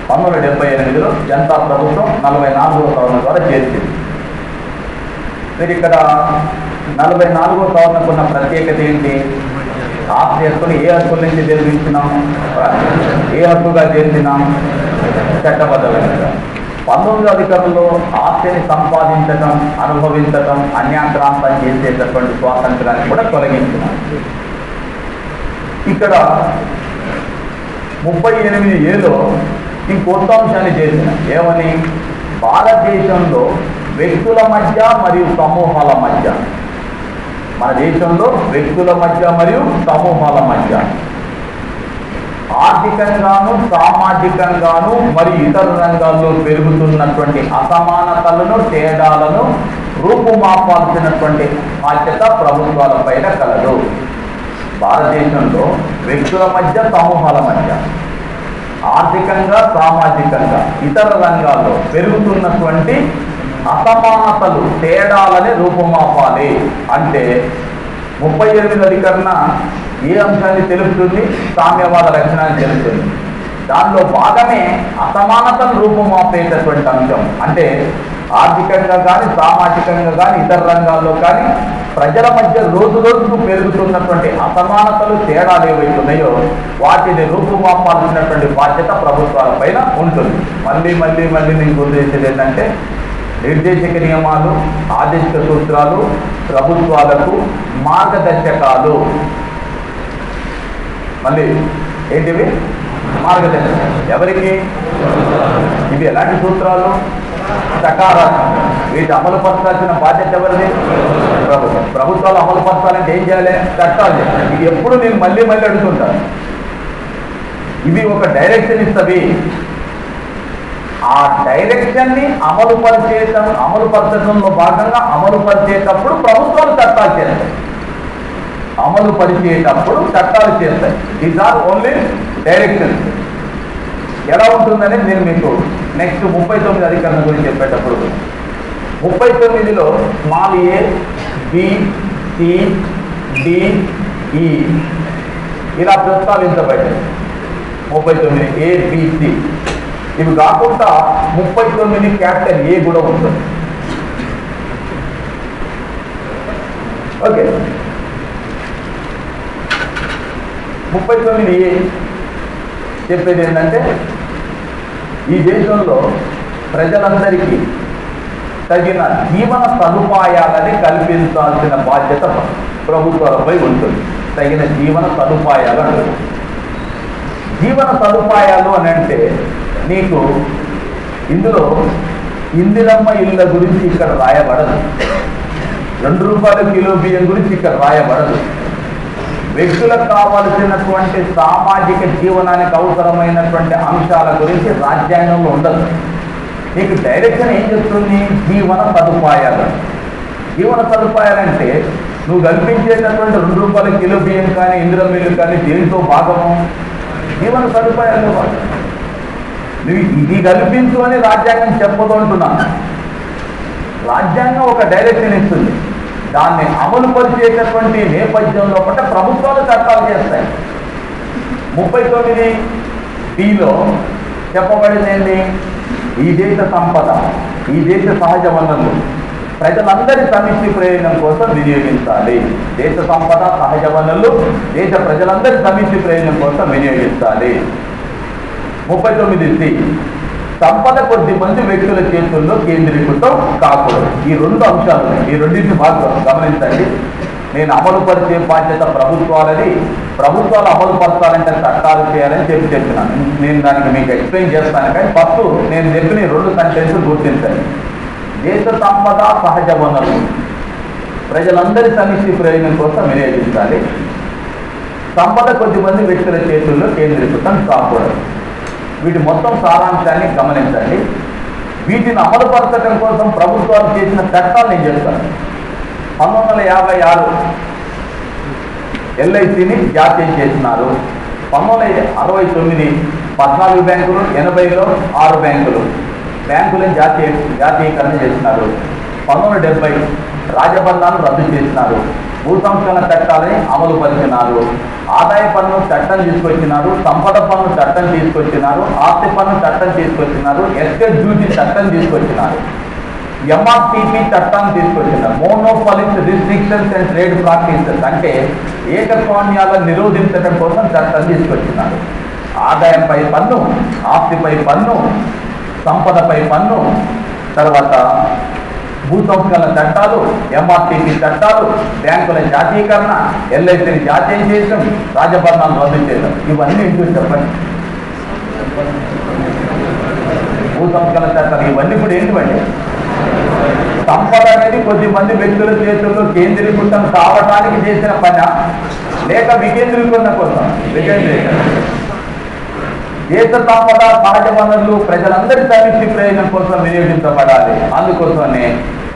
1978లో జనతా ప్రభుత్వం 44వ సవరణ ద్వారా చేర్చింది. మీరు ఇక్కడ 44వ సవరణకు ఉన్న ప్రత్యేకత ఏంటి? ఆఫ్ చేసుకుని ఏ హక్కుల నుంచి తెలిపించినాం? ఏ హక్కుగా చేర్చినాం? చట్టబద్ధంగా. 19వ అధికారంలో ఆస్తిని సంపాదించడం, అనుభవించడం, అన్యాక్రాంతం చేసేటటువంటి స్వాతంత్రాన్ని కూడా తొలగించినాం. ఇక్కడ 38Aలో ఇంకొత్త అంశాన్ని చేసిన ఏమని? భారతదేశంలో వ్యక్తుల మధ్య మరియు సమూహాల మధ్య, మన దేశంలో వ్యక్తుల మధ్య మరియు సమూహాల మధ్య ఆర్థికంగాను, సామాజికంగాను మరియు ఇతర రంగాల్లో పెరుగుతున్నటువంటి అసమానతలను, తేడాలను రూపుమాపాల్సినటువంటి బాధ్యత ప్రభుత్వాల పైన కలదు. భారతదేశంలో వ్యక్తుల మధ్య, సమూహాల మధ్య ఆర్థికంగా, సామాజికంగా, ఇతర రంగాల్లో పెరుగుతున్నటువంటి అసమానతలు, తేడాలని రూపుమాపాలి అంటే 38 అధికరణ ఏ అంశాన్ని తెలుపుతుంది? సామ్యవాద లక్షణాన్ని తెలుపుతుంది. దానిలో భాగమే అసమానతను రూపుమాపేటటువంటి అంశం. అంటే ఆర్థికంగా కానీ, సామాజికంగా కానీ, ఇతర రంగాల్లో కానీ ప్రజల మధ్య రోజు రోజుకు పెరుగుతున్నటువంటి అసమానతలు, తేడాలు ఏవైతున్నాయో వాటిని రూపుమాపాల్సినటువంటి బాధ్యత ప్రభుత్వాల పైన ఉంటుంది. మళ్ళీ నేను గుర్తు చేసేది ఏంటంటే నిర్దేశక నియమాలు, ఆదేశిక సూత్రాలు, ప్రభుత్వాలకు మార్గదర్శకాలు. మళ్ళీ ఏంటివి? మార్గదర్శకాలు. ఎవరికి? ఇవి ఎలాంటి సూత్రాలు? సకారాత్మక. వీటి అమలు పరచాల్సిన బాధ్యత ఎవరిది? ప్రభుత్వం. ప్రభుత్వాలు అమలు పరచాలంటే ఏం చేయాలి? చట్టాలు చేయాలి. ఇది ఎప్పుడు నేను మళ్ళీ అడుగుతుంటాను. ఇవి ఒక డైరెక్షన్ ఇస్తవి. ఆ డైరెక్షన్ని అమలు పరచడంలో భాగంగా అమలు పరిచేటప్పుడు ప్రభుత్వాలు చట్టాలు చేస్తాయి. అమలు పరిచేటప్పుడు చట్టాలు చేస్తాయి. These are only directions. ఎలా ఉంటుందనేది నేను మీకు నెక్స్ట్ 39 అధికరణ గురించి చెప్పేటప్పుడు 39లో small a, b, c, d, e ఇలా ప్రస్తావించబడ్డాయి. 39 ఏ, బి, సి. ఇవి కాకుండా 39 క్యాపిటల్ ఏ కూడా ఉంటుంది. ఓకే, 39 ఏ చెప్పేది ఏంటంటే ఈ దేశంలో ప్రజలందరికీ తగిన జీవన సదుపాయాలని కల్పించాల్సిన బాధ్యత ప్రభుత్వాలపై ఉంటుంది. తగిన జీవన సదుపాయాలు అంటారు. జీవన సదుపాయాలు అని అంటే నీకు ఇందులో ఇందిరమ్మ ఇళ్ళ గురించి ఇక్కడ రాయబడదు. 2 రూపాయల కిలో బియ్యం గురించి ఇక్కడ రాయబడదు. వ్యక్తులకు కావలసినటువంటి సామాజిక జీవనానికి అవసరమైనటువంటి అంశాల గురించి రాజ్యాంగంలో ఉండదు. నీకు డైరెక్షన్ ఏం చెప్తుంది? జీవన సదుపాయాలు. జీవన సదుపాయాలంటే నువ్వు కల్పించేటటువంటి 2 రూపాయల కిలో బియ్యం కానీ ఇందిరమ్మ ఇల్లు కానీ దేనితో భాగము? జీవన సదుపాయాలతో భాగం. నువ్వు ఇది కల్పించు అని రాజ్యాంగం చెప్పదు అంటున్నాను. రాజ్యాంగం ఒక డైరెక్షన్ ఇస్తుంది. దాన్ని అమలు పరిచేటటువంటి నేపథ్యంలో పట్ల ప్రభుత్వాలు చట్టాలు చేస్తాయి. 39Dలో చెప్పబడింది ఏంటి? ఈ దేశ సంపద, ఈ దేశ సహజ వనరులు ప్రజలందరి సమిష్టి ప్రయోజనం కోసం వినియోగించాలి. దేశ సంపద, సహజ వనరులు దేశ ప్రజలందరి సమిష్టి ప్రయోజనం కోసం వినియోగించాలి. 39C సంపద కొద్ది మంది వ్యక్తుల చేతుల్లో కేంద్రీకృతం కాకూడదు. ఈ 2 అంశాలు, ఈ రెండింటిని బాగా గమనించండి. నేను అమలు పరిచే బాధ్యత ప్రభుత్వాలని, ప్రభుత్వాలు అమలు పరచాలంటే చట్టాలు చేయాలని చెప్పినాను. నేను దానికి మీకు ఎక్స్ప్లెయిన్ చేస్తాను. కానీ ఫస్ట్ నేను చెప్పిన 2 సెంటెన్సులు గుర్తించండి. దేశ సంపద, సహజ వనరులు ప్రజలందరి సమిష్టి ప్రయోజనం కోసం వినియోగించాలి. సంపద కొద్ది మంది వ్యక్తుల చేతుల్లో కేంద్రీకృతం కాకూడదు. వీటి మొత్తం సారాంశాన్ని గమనించండి. వీటిని అమలుపరచడం కోసం ప్రభుత్వాలు చేసిన చట్టాలు నేను చెప్తాను. 1956 LICని జాతీయం చేసినారు. 1969 14 బ్యాంకులు, 80లో 6 బ్యాంకులను జాతీయకరణ చేసినారు. 1970 రాజబంధాలను రద్దు చేసినారు. భూ సంస్కరణ చట్టాలని అమలు పరిచినారు. ఆదాయ పన్ను చట్టం తీసుకొచ్చినారు. సంపద పన్ను చట్టం తీసుకొచ్చినారు. ఆస్తి పన్ను చట్టం తీసుకొచ్చినారు. ఎస్టేట్ డ్యూటీ చట్టం తీసుకొచ్చినారు. MRTP చట్టాన్ని తీసుకొచ్చినారు. మోనోపాలిస్ రిస్ట్రిక్షన్స్ అండ్ ట్రేడ్ ప్రాక్టీసెస్ అంటే ఏకస్వామ్యాలను నిరోధించడం కోసం చట్టం తీసుకొచ్చినారు. ఆదాయంపై పన్ను, ఆస్తిపై పన్ను, సంపదపై పన్ను, తర్వాత భూ సంస్కరణ చట్టాలు, MRTP చట్టాలు, బ్యాంకుల జాతీయకరణ, LICని జాతీయం చేయడం, రాజభరణాలు రద్దు చేయడం, ఇవన్నీ ఏంటో చెప్పండి. భూ సంస్కరణ చట్టాలు ఇవన్నీ కూడా ఏంటివండి? సంపద అనేది కొద్ది మంది వ్యక్తుల చేతుల్లో కేంద్రీకృతం కావటానికి చేసిన పని, లేక వికేంద్రీకరణ కోసం? వికేంద్రీకరణ. దేశ సంపద, సహజ వనరులు ప్రజలందరి సమిష్టి ప్రయోజనం కోసం వినియోగించబడాలి. అందుకోసమే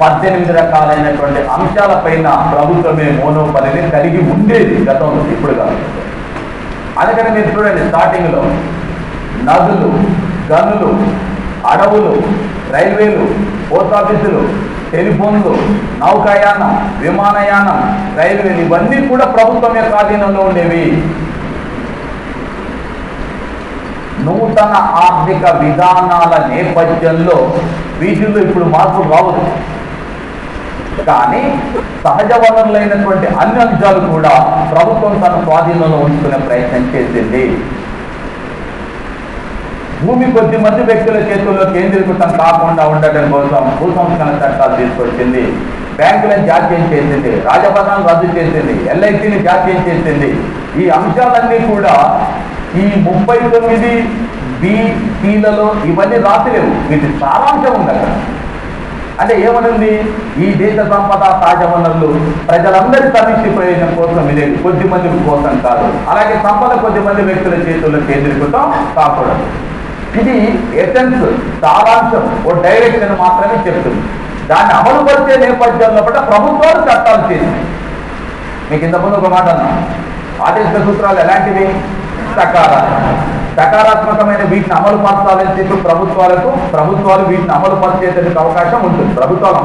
18 రకాలైనటువంటి అంశాలపైన ప్రభుత్వమే మోనోపలిని కలిగి ఉండేది గతంలో, ఇప్పుడు కాదు. అందుకని మీరు చూడండి, స్టార్టింగ్లో నదులు, గనులు, అడవులు, రైల్వేలు, పోస్ట్ ఆఫీసులు, టెలిఫోన్లు, నౌకాయానం, విమానయానం, రైల్వేలు ఇవన్నీ కూడా ప్రభుత్వం యొక్క ఆధీనంలో ఉండేవి. నూతన ఆర్థిక విధానాల నేపథ్యంలో వీటిల్లో ఇప్పుడు మార్పులు రావచ్చు. కానీ సహజ వనరులైనటువంటి అన్ని అంశాలు కూడా ప్రభుత్వం తన స్వాధీనంలో ఉంచుకునే ప్రయత్నం చేసింది. భూమి కొద్ది మంది వ్యక్తుల చేతుల్లో కేంద్రీకృతం కాకుండా ఉండటం కోసం భూ సంస్కరణ చట్టాలు తీసుకొచ్చింది. బ్యాంకులను జాతీయం చేసింది, రాజభవనాలు రద్దు చేసింది, ఎల్ఐసిని జాతీయం చేసింది. ఈ అంశాలన్నీ కూడా ఈ 39B-Cలలో ఇవన్నీ రాసిలేవు. వీటి సారాంశం ఉంది అక్కడ. అంటే ఏమనుంది? ఈ దేశ సంపద సహజ వనరులు ప్రజలందరి సమిష్టి ప్రయోజనం కోసం ఇదే, కొద్ది మంది కోసం కాదు. అలాగే సంపద కొద్ది మంది వ్యక్తుల చేతుల్లో కేంద్రీకృతం కాకూడదు. ఇది ఎసెన్స్, సారాంశం, ఓ డైరెక్షన్ మాత్రమే చెప్తుంది. దాన్ని అమలు పరిచే నేపథ్యంలో కూడా ప్రభుత్వాలు చట్టాలు చేసినాయి. మీకు ఇంతకుముందు ఒక మాట అన్నా, ఆదేశిక సూత్రాలు ఎలాంటివి? సకారాత్మకమైన వీటిని అమలు పరచాలని చెప్పి ప్రభుత్వాలు వీటిని అమలు పరిచేందుకు అవకాశం ఉంటుంది. ప్రభుత్వాలు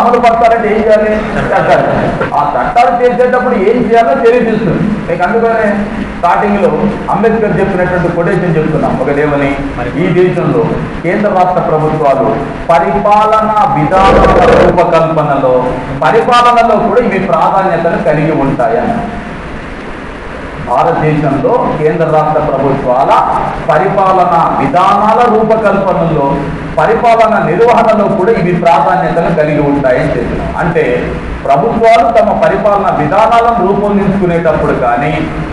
అమలు పరచాలంటే ఏం చేయాలి? చట్టాలు. ఆ చట్టాలు చేసేటప్పుడు ఏం చేయాలో తెలియజేస్తుంది. మీకు అందుకనే స్టార్టింగ్ లో అంబేద్కర్ చెప్పినటువంటి కొటేషన్ చెప్తున్నాం ఒకటేమని, ఈ దేశంలో కేంద్ర రాష్ట్ర ప్రభుత్వాలు పరిపాలనా విధానాల రూపకల్పనలో పరిపాలనలో కూడా ఇవి ప్రాధాన్యతను కలిగి ఉంటాయని. భారతదేశంలో కేంద్ర రాష్ట్ర ప్రభుత్వాల పరిపాలనా విధానాల రూపకల్పనలో పరిపాలన నిర్వహణలో కూడా ఇవి ప్రాధాన్యతను కలిగి ఉంటాయని చెప్పినాం. అంటే ప్రభుత్వాలు తమ పరిపాలన విధానాలను రూపొందించుకునేటప్పుడు కానీ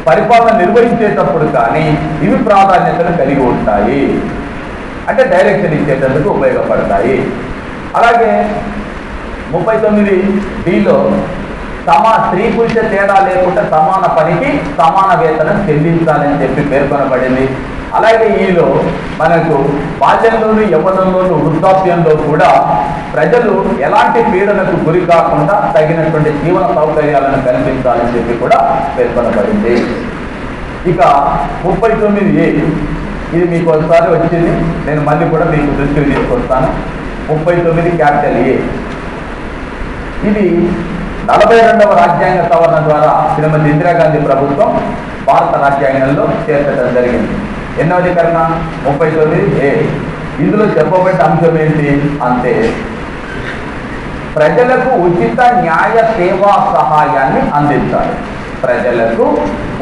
పరిపాలన నిర్వహించేటప్పుడు కానీ ఇవి ప్రాధాన్యతను కలిగి ఉంటాయి. అంటే డైరెక్షన్ ఇచ్చేటందుకు ఉపయోగపడతాయి. అలాగే 39Dలో స్త్రీ పురుష తేడా లేకుండా సమాన పనికి సమాన వేతనం చెల్లించాలని చెప్పి పేర్కొనబడింది. అలాగే ఈలో మనకు బాల్యంలోను, యవ్వనంలోను, వృద్ధాప్యంలో కూడా ప్రజలు ఎలాంటి పీడనకు గురి కాకుండా తగినటువంటి జీవన సౌకర్యాలను కల్పించాలని చెప్పి కూడా పేర్కొనబడింది. ఇక 39A ఇది మీకు ఒకసారి వచ్చింది, నేను మళ్ళీ కూడా మీకు దృష్టికి తీసుకొస్తాను. 39A ఇది 42వ రాజ్యాంగ సవరణ ద్వారా శ్రీమతి ఇందిరాగాంధీ ప్రభుత్వం భారత రాజ్యాంగంలో చేర్చడం జరిగింది. ఎన్నో అధికరణ 39A. ఇందులో చెప్పబడ్డ అంశం ఏంటి అంటే, ప్రజలకు ఉచిత న్యాయ సేవా సహాయాన్ని అందించాలి. ప్రజలకు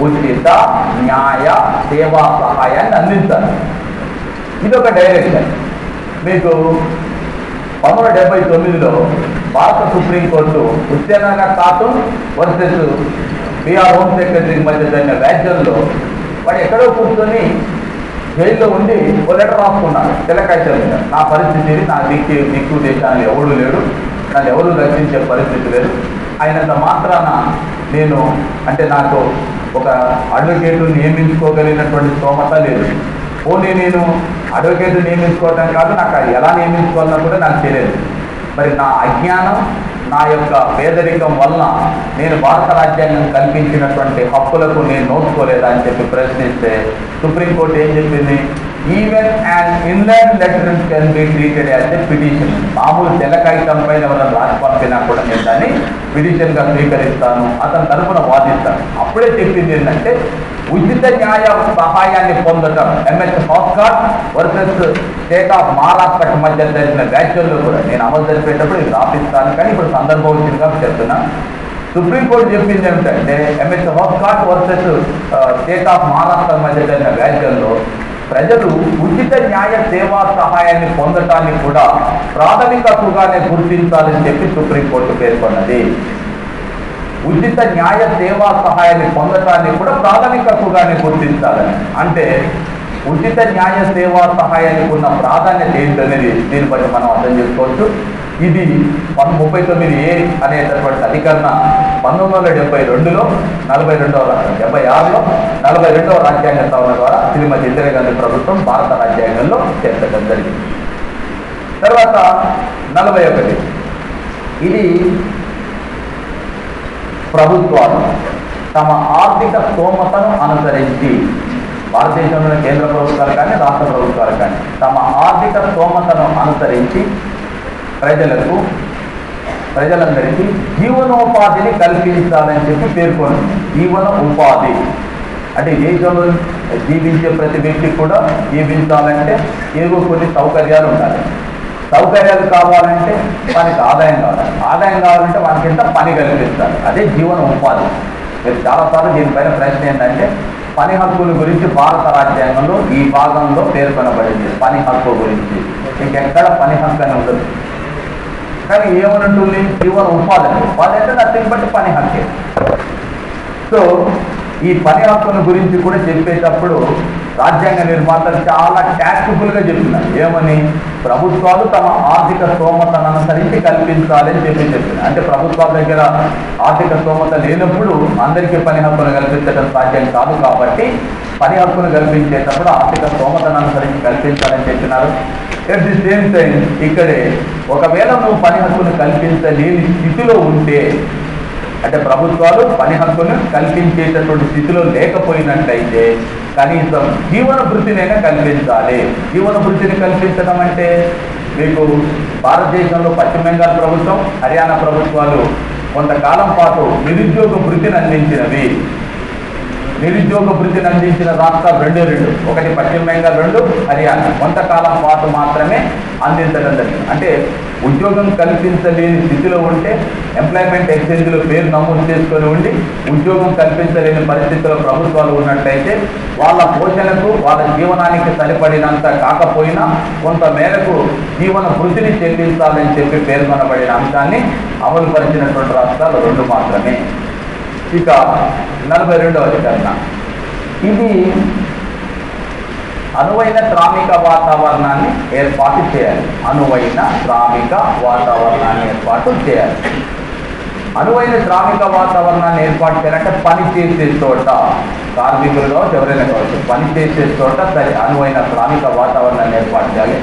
ఉచిత న్యాయ సేవా సహాయాన్ని అందించాలి. ఇది ఒక డైరెక్షన్. మీకు 1979లో భారత supreme court Hussain Khatoon versus Bihar home secretary మధ్య జరిగిన వ్యాజ్యంలో వాడు ఎక్కడో కూర్చొని జైల్లో ఉండి ఓ లెటర్ రాసుకున్నాడు తెల్లకాయల మీద. నా పరిస్థితి, నా దిక్కు దేశాన్ని ఎవడు లేడు, నన్ను ఎవరు రక్షించే పరిస్థితి లేదు, అయినంత మాత్రాన నేను అంటే నాకు ఒక అడ్వకేటు నియమించుకోగలిగినటువంటి స్తోమత లేదు. ఓన్లీ నేను అడ్వకేట్ నియమించుకోవటం కాదు, నాకు ఎలా నియమించుకోవాలన్నా కూడా నాకు తెలియదు. మరి నా అజ్ఞానం, నా యొక్క పేదరికం వల్ల నేను భారత రాజ్యాంగం కల్పించినటువంటి హక్కులకు నేను నోచుకోలేదా అని చెప్పి ప్రశ్నిస్తే సుప్రీంకోర్టు ఏం చెప్పింది? Even and inland letter can be treated as a petition. మామూలు తెల్ల కాగితం పైన ఎవరైనా రాసి పంపినా కూడా నేను దాన్ని పిటిషన్గా స్వీకరిస్తాను, అతని తరఫున వాదిస్తాను. అప్పుడే చెప్పింది ఏంటంటే, ఉచిత న్యాయ సహాయాన్ని పొందటం MS Hoskot versus State of మహారాష్ట్రకు మధ్య జరిగిన వ్యాఖ్యల్లో కూడా నేను అమలు జరిపేటప్పుడు ఇది రాపిస్తాను, కానీ ఇప్పుడు సందర్భం వచ్చిందిగా చెప్తున్నా. సుప్రీంకోర్టు చెప్పింది ఏమిటంటే, MS Hoskot versus State of Maharashtra మధ్య జరిగిన వ్యాఖ్యల్లో ప్రజలు ఉచిత న్యాయ సేవా సహాయాన్ని పొందటాన్ని కూడా ప్రాథమిక హక్కుగానే గుర్తించాలని చెప్పి సుప్రీంకోర్టు పేర్కొన్నది. ఉచిత న్యాయ సేవా సహాయాన్ని పొందటాన్ని కూడా ప్రాథమిక హక్కుగానే గుర్తించాలని. అంటే ఉచిత న్యాయ సేవా సహాయానికి ఉన్న ప్రాధాన్యత ఏంటనేది దీన్ని బట్టి మనం అర్థం చేసుకోవచ్చు. ఇది 39A అనేటటువంటి అధికరణ 1972లో 76లో 42వ రాజ్యాంగ సవరణ ద్వారా శ్రీమతి ఇందిరాగాంధీ ప్రభుత్వం భారత రాజ్యాంగంలో చేర్చడం జరిగింది. తర్వాత 41 ఇది ప్రభుత్వాలు తమ ఆర్థిక స్తోమతను అనుసరించి, భారతదేశంలోని కేంద్ర ప్రభుత్వాలు కానీ రాష్ట్ర ప్రభుత్వాలు కానీ తమ ఆర్థిక స్తోమతను అనుసరించి ప్రజలందరికీ జీవనోపాధిని కల్పించాలని చెప్పి పేర్కొంది. జీవన ఉపాధి అంటే దేశంలో జీవించే ప్రతి వ్యక్తికి కూడా జీవించాలంటే ఏవో కొన్ని సౌకర్యాలు ఉండాలి. సౌకర్యాలు కావాలంటే వానికి ఆదాయం కావాలి, ఆదాయం కావాలంటే వానికి ఎంత పని కల్పించాలి, అదే జీవన ఉపాధి. మీరు చాలాసార్లు దీనిపైన ప్రశ్న ఏంటంటే, పని హక్కుల గురించి భారత రాజ్యాంగంలో ఈ భాగంలో పేర్కొనబడింది. పని హక్కు గురించి ఇంకెక్కడ పని హక్కు అని ఉండదు. కానీ ఏమనంటుంది, జీవన ఉపాధి అంటే నథింగ్ బట్ పని హక్కే. సో ఈ పని హక్కుల గురించి కూడా చెప్పేటప్పుడు రాజ్యాంగ నిర్మాతలు చాలా ట్యాక్టిబుల్గా చెప్తున్నారు. ఏమని, ప్రభుత్వాలు తమ ఆర్థిక స్తోమతను అనుసరించి కల్పించాలని చెప్పినారు. అంటే ప్రభుత్వాల దగ్గర ఆర్థిక స్తోమత లేనప్పుడు అందరికీ పని హక్కును కల్పించడం సాధ్యం కాదు. కాబట్టి పని హక్కును కల్పించేటప్పుడు ఆర్థిక స్తోమతను అనుసరించి కల్పించాలని చెప్పినారు. ఎట్ ది సేమ్ టైం ఇక్కడే ఒకవేళ నువ్వు పని హక్కును కల్పించలేని స్థితిలో ఉంటే, అంటే ప్రభుత్వాలు పని హక్కును కల్పించేటటువంటి స్థితిలో లేకపోయినట్లయితే కనీసం జీవన భృతినైనా కల్పించాలి. జీవన భృతిని కల్పించడం అంటే మీకు భారతదేశంలో పశ్చిమ బెంగాల్ ప్రభుత్వం, హర్యానా ప్రభుత్వాలు కొంతకాలం పాటు నిరుద్యోగ భృతిని అందించినవి. నిరుద్యోగ భృతిని అందించిన రాష్ట్రాలు రెండు, ఒకటి పశ్చిమ బెంగాల్, 2 హర్యానా. కొంతకాలం పాటు మాత్రమే అందించడం జరిగింది. అంటే ఉద్యోగం కల్పించలేని స్థితిలో ఉంటే ఎంప్లాయ్మెంట్ ఎక్స్చేంజ్లో పేరు నమోదు చేసుకొని ఉండి ఉద్యోగం కల్పించలేని పరిస్థితుల్లో ప్రభుత్వాలు ఉన్నట్లయితే వాళ్ళ పోషణకు, వాళ్ళ జీవనానికి సరిపడినంత కాకపోయినా కొంత మేరకు జీవన భృతిని చెల్లించాలని చెప్పి పేర్కొనబడిన అంశాన్ని అమలు పరిచినటువంటి రాష్ట్రాలు 2 మాత్రమే. ఇక 42వ అధికరణ, ఇది అనువైన శ్రామిక వాతావరణాన్ని ఏర్పాటు చేయాలి. అనువైన శ్రామిక వాతావరణాన్ని ఏర్పాటు చేయాలి. అనువైన శ్రామిక వాతావరణాన్ని ఏర్పాటు చేయాలంటే పని చేసే చోట, కార్మికులు కావచ్చు ఎవరైనా కావచ్చు, పని చేసే చోట అనువైన శ్రామిక వాతావరణాన్ని ఏర్పాటు చేయాలి.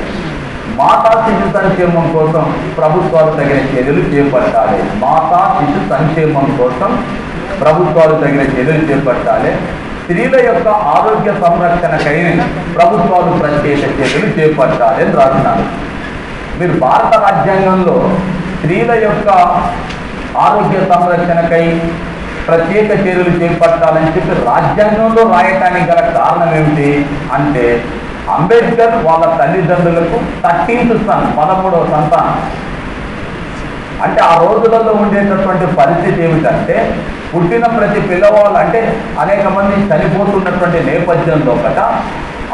మాతా శిశు సంక్షేమం కోసం ప్రభుత్వాలు తగిన చర్యలు చేపట్టాలి. మాతా శిశు సంక్షేమం కోసం ప్రభుత్వాలు తగిన చర్యలు చేపట్టాలి. స్త్రీల యొక్క ఆరోగ్య సంరక్షణకై ప్రభుత్వాలు ప్రత్యేక చర్యలు చేపట్టాలి అని రాస్తున్నారు. మీరు భారత రాజ్యాంగంలో స్త్రీల యొక్క ఆరోగ్య సంరక్షణకై ప్రత్యేక చర్యలు చేపట్టాలని చెప్పి రాజ్యాంగంలో రాయటానికి గల కారణం ఏమిటి అంటే, అంబేద్కర్ వాళ్ళ తల్లిదండ్రులకు 13th son, 13వ సంతానం. అంటే ఆ రోజులలో ఉండేటటువంటి పరిస్థితి ఏమిటంటే, పుట్టిన ప్రతి పిల్లవాళ్ళు అంటే అనేక మంది చనిపోతున్నటువంటి నేపథ్యంలో ఒకట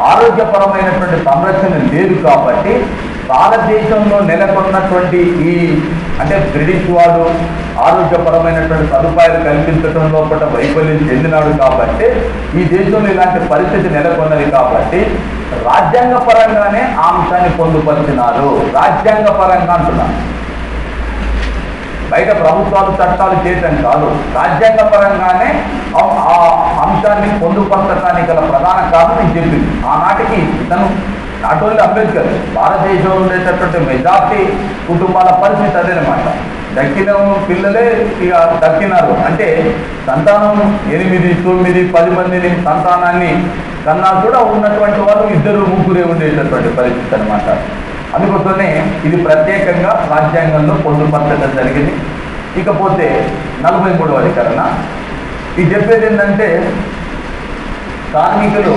ఆరోగ్యపరమైనటువంటి సంరక్షణ లేదు. కాబట్టి భారతదేశంలో నెలకొన్నటువంటి ఈ అంటే బ్రిటిష్ వాడు ఆరోగ్యపరమైనటువంటి సదుపాయాలు కల్పించడంలో ఒకట వైఫల్యం చెందినాడు. కాబట్టి ఈ దేశంలో ఇలాంటి పరిస్థితి నెలకొన్నది. కాబట్టి రాజ్యాంగ పరంగానే ఆ అంశాన్ని పొందుపరిచినారు. రాజ్యాంగ పరంగా అంటున్నారు, బయట ప్రభుత్వాలు చట్టాలు చేయటం కాదు. రాజ్యాంగ పరంగానే ఆ అంశాన్ని పొందుపరచడానికి గల ప్రధాన కారణం నేను చెప్పింది. ఆనాటికి తను నాట్ ఓన్లీ అంబేద్కర్, భారతదేశంలో ఉండేటటువంటి మెజార్టీ కుటుంబాల పరిస్థితి అదేనమాట. దక్కిన పిల్లలే ఇక దక్కినారు. అంటే సంతానం 8, 9, 10 మందిని సంతానాన్ని కన్నా కూడా ఉన్నటువంటి వాళ్ళు 2, 3 ఉండేటటువంటి పరిస్థితి అనమాట. అందుకోసమే ఇది ప్రత్యేకంగా రాజ్యాంగంలో పొందుపరచడం జరిగింది. ఇకపోతే 43వ అధికరణ, ఇది చెప్పేది ఏంటంటే, కార్మికులు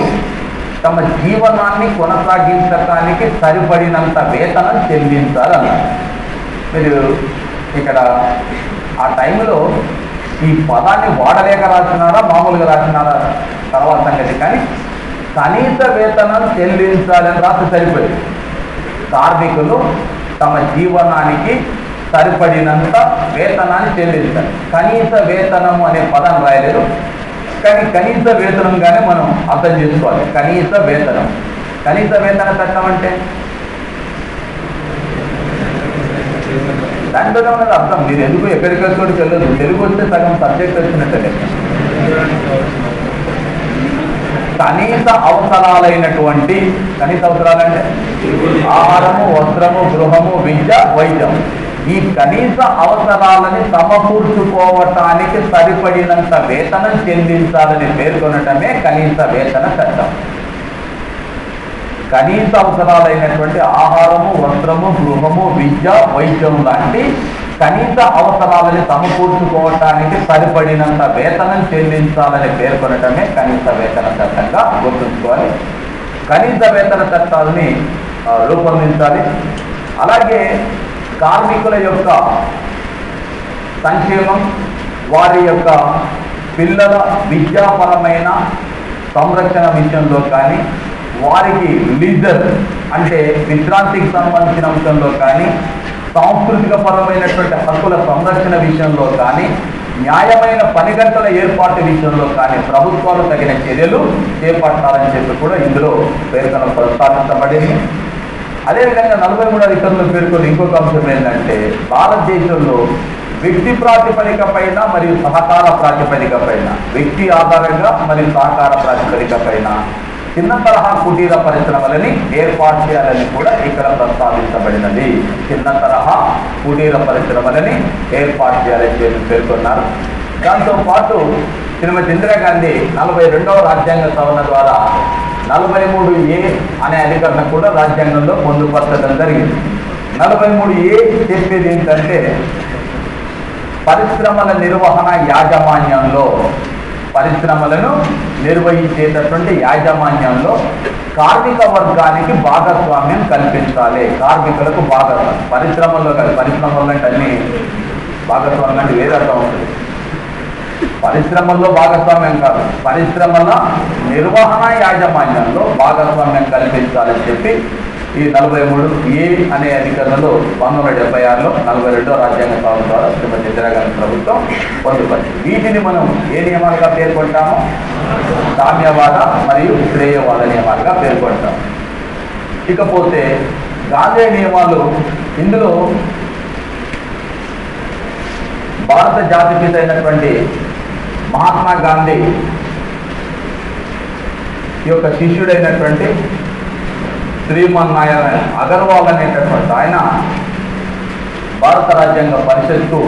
తమ జీవనాన్ని కొనసాగించడానికి సరిపడినంత వేతనం చెల్లించాలన్నారు. మీరు ఇక్కడ ఆ టైంలో ఈ పదాన్ని వాడలేక రాసినారా మామూలుగా రాసినారా తర్వాత సంగతి, కానీ కనీస వేతనం చెల్లించాలని రాసి సరిపోయింది. కార్మికులు తమ జీవనానికి సరిపడినంత వేతనాన్ని చెల్లించాలి. కనీస వేతనం అనే పదం రాయలేదు, కానీ కనీస వేతనంగానే మనం అర్థం చేసుకోవాలి. కనీస వేతనం, కనీస వేతన చట్టం అంటే దాంట్లో ఉన్నది అర్థం. మీరు ఎందుకు ఎక్కడికెక్కడికి వెళ్ళదు, తెలుగు వస్తే సగం సబ్జెక్ట్ వచ్చినట్టే. కనీస అవసరాలైనటువంటి, కనీస అవసరాలంటే ఆహారము, వస్త్రము, గృహము, విద్య, వైద్యం, ఈ కనీస అవసరాలని సమకూర్చుకోవటానికి సరిపడినంత వేతనం చెల్లించాలని పేర్కొనటమే కనీస వేతన చట్టం. కనీస అవసరాలైనటువంటి ఆహారము, వస్త్రము, గృహము, విద్య, వైద్యం లాంటి కనీస అవసరాలని సమకూర్చుకోవటానికి సరిపడినంత వేతనం చెల్లించాలని పేర్కొనటమే కనీస వేతన చట్టంగా గుర్తుంచుకోవాలి. కనీస వేతన చట్టాలని రూపొందించాలి. అలాగే కార్మికుల యొక్క సంక్షేమం, వారి యొక్క పిల్లల విద్యాపరమైన సంరక్షణ విషయంలో కానీ, వారికి లీజర్ అంటే విశ్రాంతికి సంబంధించిన అంశంలో కానీ, సాంస్కృతిక పరమైనటువంటి హక్కుల సంరక్షణ విషయంలో కానీ, న్యాయమైన పని గంటల ఏర్పాటు విషయంలో కానీ ప్రభుత్వాలు తగిన చర్యలు చేపట్టాలని చెప్పి కూడా ఇందులో ప్రస్తావించబడింది. అదేవిధంగా 43వ అధికరణలో పేర్కొన్న ఇంకొక అంశం ఏంటంటే, భారతదేశంలో వ్యక్తి ప్రాతిపదిక పైన మరియు సహకార ప్రాతిపదిక పైన, వ్యక్తి ఆధారంగా మరియు సహకార ప్రాతిపదిక పైన చిన్న తరహా కుటీర పరిశ్రమలని ఏర్పాటు చేయాలని కూడా ఇక్కడ ప్రస్తావించబడినది. చిన్న తరహా కుటీర పరిశ్రమలని ఏర్పాటు చేయాలని చెప్పి పేర్కొన్నారు. దాంతోపాటు శ్రీమతి ఇందిరాగాంధీ 42వ రాజ్యాంగ సవరణ ద్వారా 43A అనే అధికరణ కూడా రాజ్యాంగంలో పొందుపరచడం జరిగింది. 43A చెప్పేది ఏంటంటే, పరిశ్రమల నిర్వహణ యాజమాన్యంలో, పరిశ్రమలను నిర్వహించేటటువంటి యాజమాన్యంలో కార్మిక వర్గానికి భాగస్వామ్యం కల్పించాలి. కార్మికులకు భాగస్వామ్యం పరిశ్రమల్లో కాదు. పరిశ్రమల్లో అంటే అన్ని భాగస్వామ్యం అంటే వేరే అర్థం ఉంటుంది. పరిశ్రమల్లో భాగస్వామ్యం కాదు, పరిశ్రమల నిర్వహణ యాజమాన్యంలో భాగస్వామ్యం కల్పించాలని చెప్పి ఈ 43A అనే అధికరణలో 1976లో 42వ రాజ్యాంగ సవరణ ద్వారా శ్రీమతి ఇందిరాగాంధీ ప్రభుత్వం పొందుపరిచింది. వీటిని మనం ఏ నియమాలుగా పేర్కొంటామో, సామ్యవాద మరియు శ్రేయవాద నియమాలుగా పేర్కొంటాం. ఇకపోతే గాంధీ నియమాలు, ఇందులో భారత జాతిపిత అయినటువంటి మహాత్మా గాంధీ యొక్క శిష్యుడైనటువంటి శ్రీమన్నారాయణ అగర్వాల్ అనేటటువంటి ఆయన భారత రాజ్యాంగ పరిషత్కు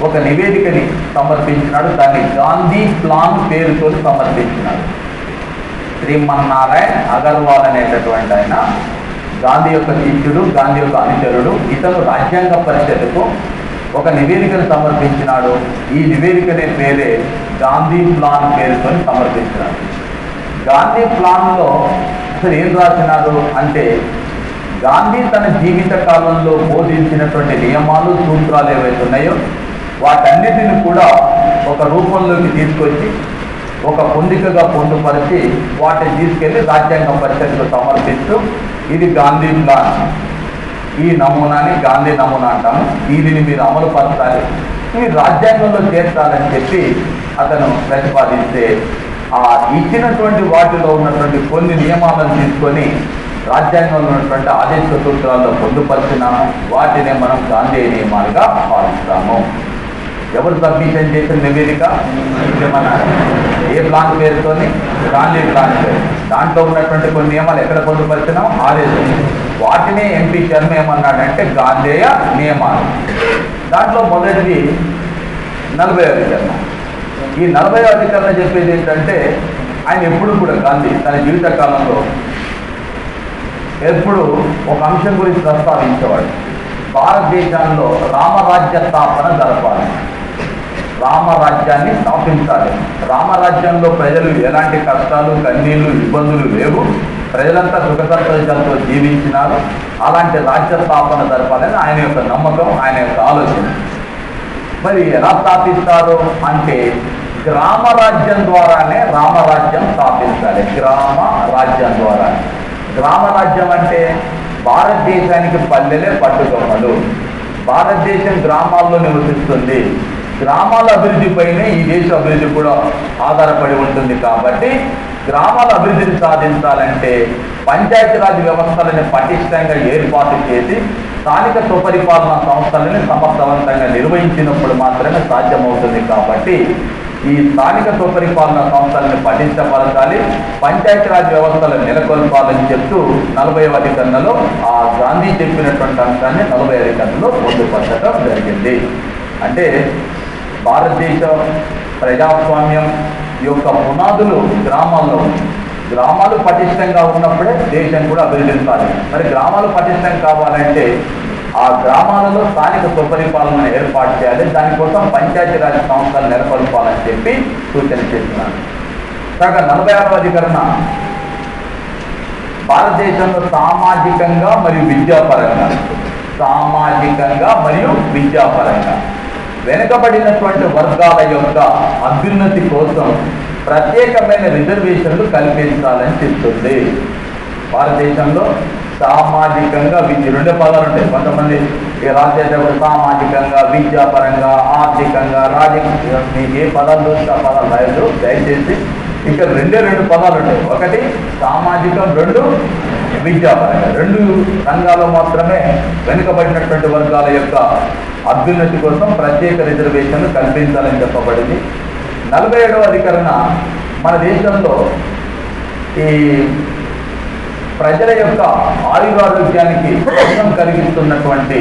ఒక నివేదికని సమర్పించినాడు. దాన్ని గాంధీ ప్లాన్ పేరుతో సమర్పించినాడు. శ్రీమన్నారాయణ అగర్వాల్ అనేటటువంటి ఆయన గాంధీ యొక్క శిష్యుడు, గాంధీ యొక్క అనుచరుడు. ఇతను రాజ్యాంగ పరిషత్కు ఒక నివేదికను సమర్పించినాడు. ఈ నివేదికనే పేరే గాంధీ ప్లాన్ పేరుతో సమర్పించినాడు. గాంధీ ప్లాన్లో అసలు ఏం రాసినారు అంటే, గాంధీ తన జీవిత కాలంలో బోధించినటువంటి నియమాలు, సూత్రాలు ఏవైతే ఉన్నాయో వాటన్నిటిని కూడా ఒక రూపంలోకి తీసుకొచ్చి ఒక పొందికగా పొందుపరిచి వాటిని తీసుకెళ్లి రాజ్యాంగ పరిషత్కు సమర్పిస్తూ, ఇది గాంధీ ప్లాన్, ఈ నమూనాని గాంధీ నమూనా అంటాము, దీనిని మీరు అమలు పరచాలి, ఈ రాజ్యాంగంలో చేర్చాలని చెప్పి అతను ప్రతిపాదిస్తే, ఆ ఇచ్చినటువంటి వాటిలో ఉన్నటువంటి కొన్ని నియమాలను తీసుకొని రాజ్యాంగంలో ఉన్నటువంటి ఆదేశ సూత్రాల్లో పొందుపరిచినాము. వాటినే మనం గాంధీ నియమాలుగా భావిస్తాము. ఎవరు సబ్మిషన్ చేసిన నివేదిక? ఏమన్నా ఏ ప్లాన్ పేరుతోని? గాంధీ ప్లాన్ పేరు. దాంట్లో ఉన్నటువంటి కొన్ని నియమాలు ఎక్కడ పొందుపరిచినాం? ఆదేశం. వాటిని ఎంపీ శర్మ ఏమన్నాడంటే గాంధేయ నియమాలు. దాంట్లో మొదటిది 40వ అధికరణ. ఈ 40వ అధికరణ చెప్పేది ఏంటంటే, ఆయన ఎప్పుడు కూడా గాంధీ తన జీవిత కాలంలో ఎప్పుడు ఒక అంశం గురించి ప్రస్తావించేవాడు. భారతదేశంలో రామరాజ్య స్థాపన జరపాలి, రామరాజ్యాన్ని స్థాపించాలి. రామరాజ్యంలో ప్రజలు ఎలాంటి కష్టాలు, కన్నీళ్లు, ఇబ్బందులు లేవు, ప్రజలంతా సుఖ సంతోషాలతో జీవించినారు. అలాంటి రాజ్య స్థాపన జరపాలని ఆయన యొక్క నమ్మకం, ఆయన యొక్క ఆలోచన. మరి ఎలా స్థాపిస్తారు అంటే, గ్రామ రాజ్యం ద్వారానే రామరాజ్యం స్థాపించాలి. గ్రామ రాజ్యం ద్వారా. గ్రామ రాజ్యం అంటే భారతదేశానికి పల్లెలే పట్టుకొమ్మలు. భారతదేశం గ్రామాల్లో నివసిస్తుంది. గ్రామాల అభివృద్ధిపైనే ఈ దేశ అభివృద్ధి కూడా ఆధారపడి ఉంటుంది. కాబట్టి గ్రామాల అభివృద్ధిని సాధించాలంటే పంచాయతీరాజ్ వ్యవస్థలను పటిష్టంగా ఏర్పాటు చేసి స్థానిక స్వపరిపాలన సంస్థలను సమర్థవంతంగా నిర్వహించినప్పుడు మాత్రమే సాధ్యమవుతుంది. కాబట్టి ఈ స్థానిక స్వపరిపాలన సంస్థలను పటిష్టపరచాలి, పంచాయతీరాజ్ వ్యవస్థలను నెలకొల్పాలని చెప్తూ 40వ అధికరణలో ఆ గాంధీ చెప్పినటువంటి అంశాన్ని 40వ అధికరణలో పొందుపరచడం జరిగింది. అంటే భారతదేశ ప్రజాస్వామ్యం యొక్క పునాదులు గ్రామాల్లో ఉంది. గ్రామాలు పటిష్టంగా ఉన్నప్పుడే దేశం కూడా అభివృద్ధి సాధించాలి. మరి గ్రామాలు పటిష్టం కావాలంటే ఆ గ్రామాలలో స్థానిక స్వపరిపాలన ఏర్పాటు చేయాలి. దానికోసం పంచాయతీరాజ్ సంస్థలు నెలకొల్పాలని చెప్పి సూచన చేస్తున్నారు. కాగా 46వ అధికరణ భారతదేశంలో సామాజికంగా మరియు విద్యాపరంగా వెనుకబడినటువంటి వర్గాల యొక్క అభ్యున్నతి కోసం ప్రత్యేకమైన రిజర్వేషన్లు కల్పించాలని చెప్తుంది. భారతదేశంలో సామాజికంగా రెండే పదాలు ఉంటాయి. కొంతమంది రాసేటప్పుడు సామాజికంగా, విద్యాపరంగా, ఆర్థికంగా, రాజకీయ, మీకు ఏ పదాలు చూస్తే ఆ పదాలు రాయదు దయచేసి. ఇక్కడ రెండు పదాలు ఉంటాయి. ఒకటి సామాజికం, రెండు విద్యాపరంగా. రెండు రంగాల్లో మాత్రమే వెనుకబడినటువంటి వర్గాల యొక్క అభ్యున్నతి కోసం ప్రత్యేక రిజర్వేషన్లు కల్పించాలని చెప్పబడింది. 47వ అధికరణ మన దేశంలో ఈ ప్రజల యొక్క ఆయురారోగ్యానికి భంగం కలిగిస్తున్నటువంటి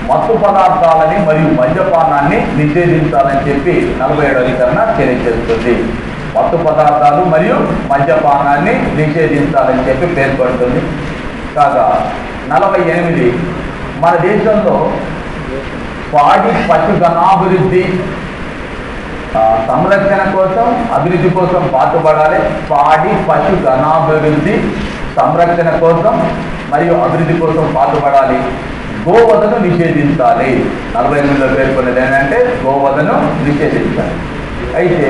మత్తు పదార్థాలని మరియు మద్యపానాన్ని నిషేధించాలని చెప్పి 47వ అధికరణ తెలియజేస్తుంది. మత్తు పదార్థాలు మరియు మద్యపానాన్ని నిషేధించాలని చెప్పి పేర్కొంటుంది. కాగా 48 మన దేశంలో పాడి పశుగణాభివృద్ధి సంరక్షణ కోసం, అభివృద్ధి కోసం పాటుపడాలి. పాడి పశుగణాభివృద్ధి సంరక్షణ కోసం మరియు అభివృద్ధి కోసం పాటుపడాలి. గోవధను నిషేధించాలి. 48లో పేర్కొన్నది ఏంటంటే గోవధను నిషేధించాలి. అయితే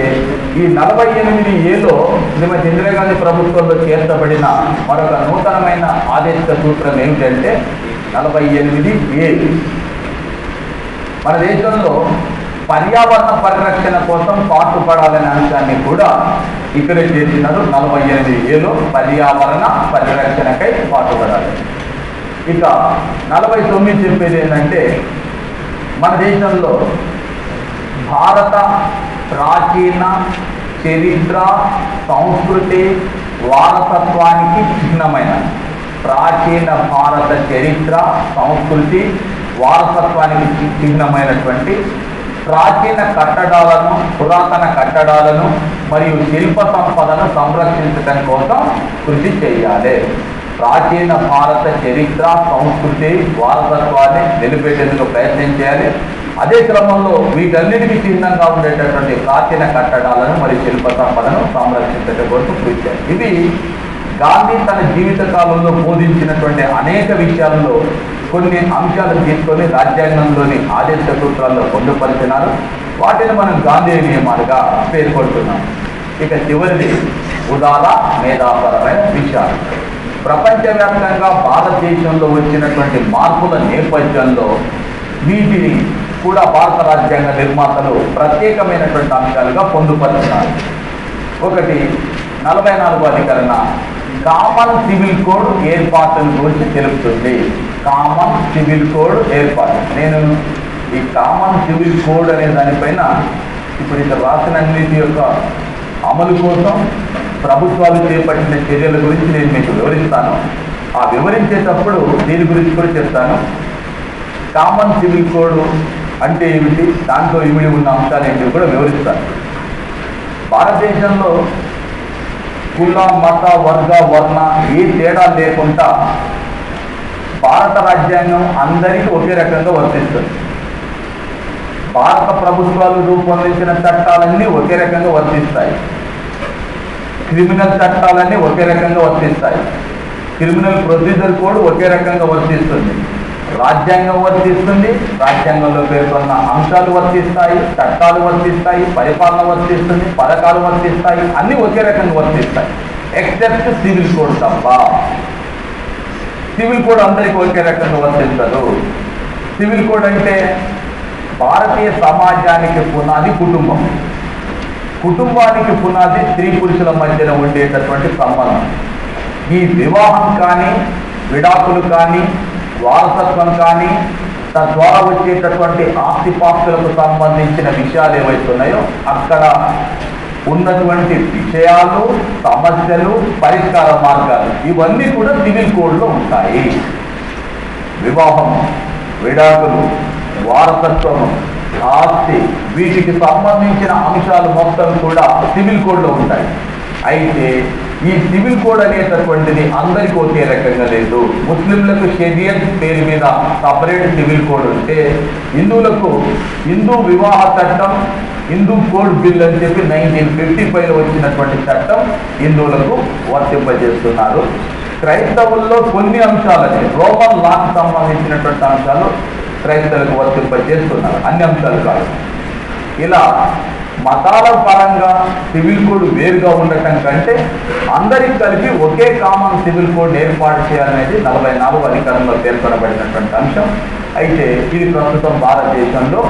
ఈ 48Aలో శ్రీమతి ఇందిరాగాంధీ ప్రభుత్వంలో చేర్చబడిన మరొక నూతనమైన ఆదేశిక సూత్రం ఏమిటంటే 48A. మన దేశంలో పర్యావరణ పరిరక్షణ కోసం పాటుపడాలనే అంశాన్ని కూడా ఇక్కడ చేసినారు. 48Aలో పర్యావరణ పరిరక్షణకై పాటుపడాలి. ఇక 49 చెప్పేది ఏంటంటే మన దేశంలో భారత ప్రాచీన చరిత్ర, సంస్కృతి, వారసత్వానికి చిహ్నమైన ప్రాచీన భారత చరిత్ర, సంస్కృతి, వారసత్వానికి చిహ్నమైనటువంటి ప్రాచీన కట్టడాలను, పురాతన కట్టడాలను మరియు శిల్ప సంపదను సంరక్షించడం కోసం కృషి చేయాలి. ప్రాచీన భారత చరిత్ర, సంస్కృతి, వారసత్వాన్ని నిలిపేటందుకు ప్రయత్నం చేయాలి. అదే క్రమంలో వీటన్నిటికీ చిహ్నంగా ఉండేటటువంటి ప్రాచీన కట్టడాలను మరియు శిల్ప సంపదను సంరక్షించడం కోసం కృషి చేయాలి. ఇవి గాంధీ తన జీవిత కాలంలో బోధించినటువంటి అనేక విషయాల్లో కొన్ని అంశాలు తీసుకొని రాజ్యాంగంలోని ఆదేశ సూత్రాల్లో పొందుపరిచినారు. వాటిని మనం గాంధీ నియమాలుగా పేర్కొంటున్నాం. ఇక చివరిది ఉదార మేధాపరమైన విషయాలు. ప్రపంచవ్యాప్తంగా భారతదేశంలో వచ్చినటువంటి మార్పుల నేపథ్యంలో వీటిని కూడా భారత రాజ్యాంగ నిర్మాతలు ప్రత్యేకమైనటువంటి అంశాలుగా పొందుపరిచినారు. ఒకటి 44వ అధికరణ కామన్ సివిల్ కోడ్ ఏర్పాటును గురించి తెలుపుతుంది. కామన్ సివిల్ కోడ్ ఏర్పాటు. నేను ఈ కామన్ సివిల్ కోడ్ అనే దానిపైన ఇప్పుడు ఇక్కడ రాసిన అన్నిటి యొక్క అమలు కోసం ప్రభుత్వాలు చేపట్టిన చర్యల గురించి నేను మీకు వివరిస్తాను. ఆ వివరించేటప్పుడు దీని గురించి కూడా చెప్తాను. కామన్ సివిల్ కోడ్ అంటే ఏమిటి, దాంట్లో ఇమిడి ఉన్న అంశాలు ఏంటి కూడా వివరిస్తాను. భారతదేశంలో కుల, మత, వర్గ, వర్ణ ఏ తేడా లేకుండా భారత రాజ్యాంగం అందరికీ ఒకే రకంగా వర్తిస్తుంది. భారత ప్రభుత్వాలు రూపొందించిన చట్టాలన్నీ ఒకే రకంగా వర్తిస్తాయి. క్రిమినల్ చట్టాలన్నీ ఒకే రకంగా వర్తిస్తాయి. క్రిమినల్ ప్రొసీజర్ కోడ్ ఒకే రకంగా వర్తిస్తుంది. రాజ్యాంగం వర్తిస్తుంది. రాజ్యాంగంలో పేర్కొన్న అంశాలు వర్తిస్తాయి, చట్టాలు వర్తిస్తాయి, పరిపాలన వర్తిస్తుంది, పథకాలు వర్తిస్తాయి, అన్నీ ఒకే రకంగా వర్తిస్తాయి. ఎక్సెప్ట్ సివిల్ కోడ్ తప్ప. సివిల్ కోడ్ అందరికీ ఒకే రకంగా వర్తించదు. సివిల్ కోడ్ అంటే భారతీయ సమాజానికి పునాది కుటుంబం. కుటుంబానికి పునాది స్త్రీ పురుషుల మధ్యన ఉండేటటువంటి సంబంధం. ఈ వివాహం కానీ, విడాకులు కానీ, వారసత్వం కానీ, తద్వారా వచ్చేటటువంటి ఆస్తిపాస్తులకు సంబంధించిన విషయాలు ఏవైతున్నాయో అక్కడ ఉన్నటువంటి విషయాలు, సమస్యలు, పరిష్కార మార్గాలు ఇవన్నీ కూడా సివిల్ కోడ్లో ఉంటాయి. వివాహం, విడాకులు, వారసత్వము, ఆస్తి వీటికి సంబంధించిన అంశాలు మొత్తం కూడా సివిల్ కోడ్లో ఉంటాయి. అయితే ఈ సివిల్ కోడ్ అనేటటువంటిది అందరికీ ఒకే రకంగా లేదు. ముస్లింలకు షరియత్ పేరు మీద సపరేట్ సివిల్ కోడ్ ఉంటే, హిందువులకు హిందూ వివాహ చట్టం, హిందూ కోడ్ బిల్ అని చెప్పి 1955లో వచ్చినటువంటి చట్టం హిందువులకు వర్తింపజేస్తున్నారు. క్రైస్తవుల్లో కొన్ని అంశాలని రోమన్ లాకు సంబంధించినటువంటి అంశాలు క్రైస్తవులకు వర్తింపజేస్తున్నారు, అన్ని అంశాలు కాదు. ఇలా మతాల పరంగా సివిల్ కోడ్ వేరుగా ఉండటం కంటే అందరికి కలిపి ఒకే కామన్ సివిల్ కోడ్ ఏర్పాటు చేయాలనేది 44వ అధికరణంలో పేర్కొనబడినటువంటి అంశం. అయితే ఇది ప్రస్తుతం భారతదేశంలో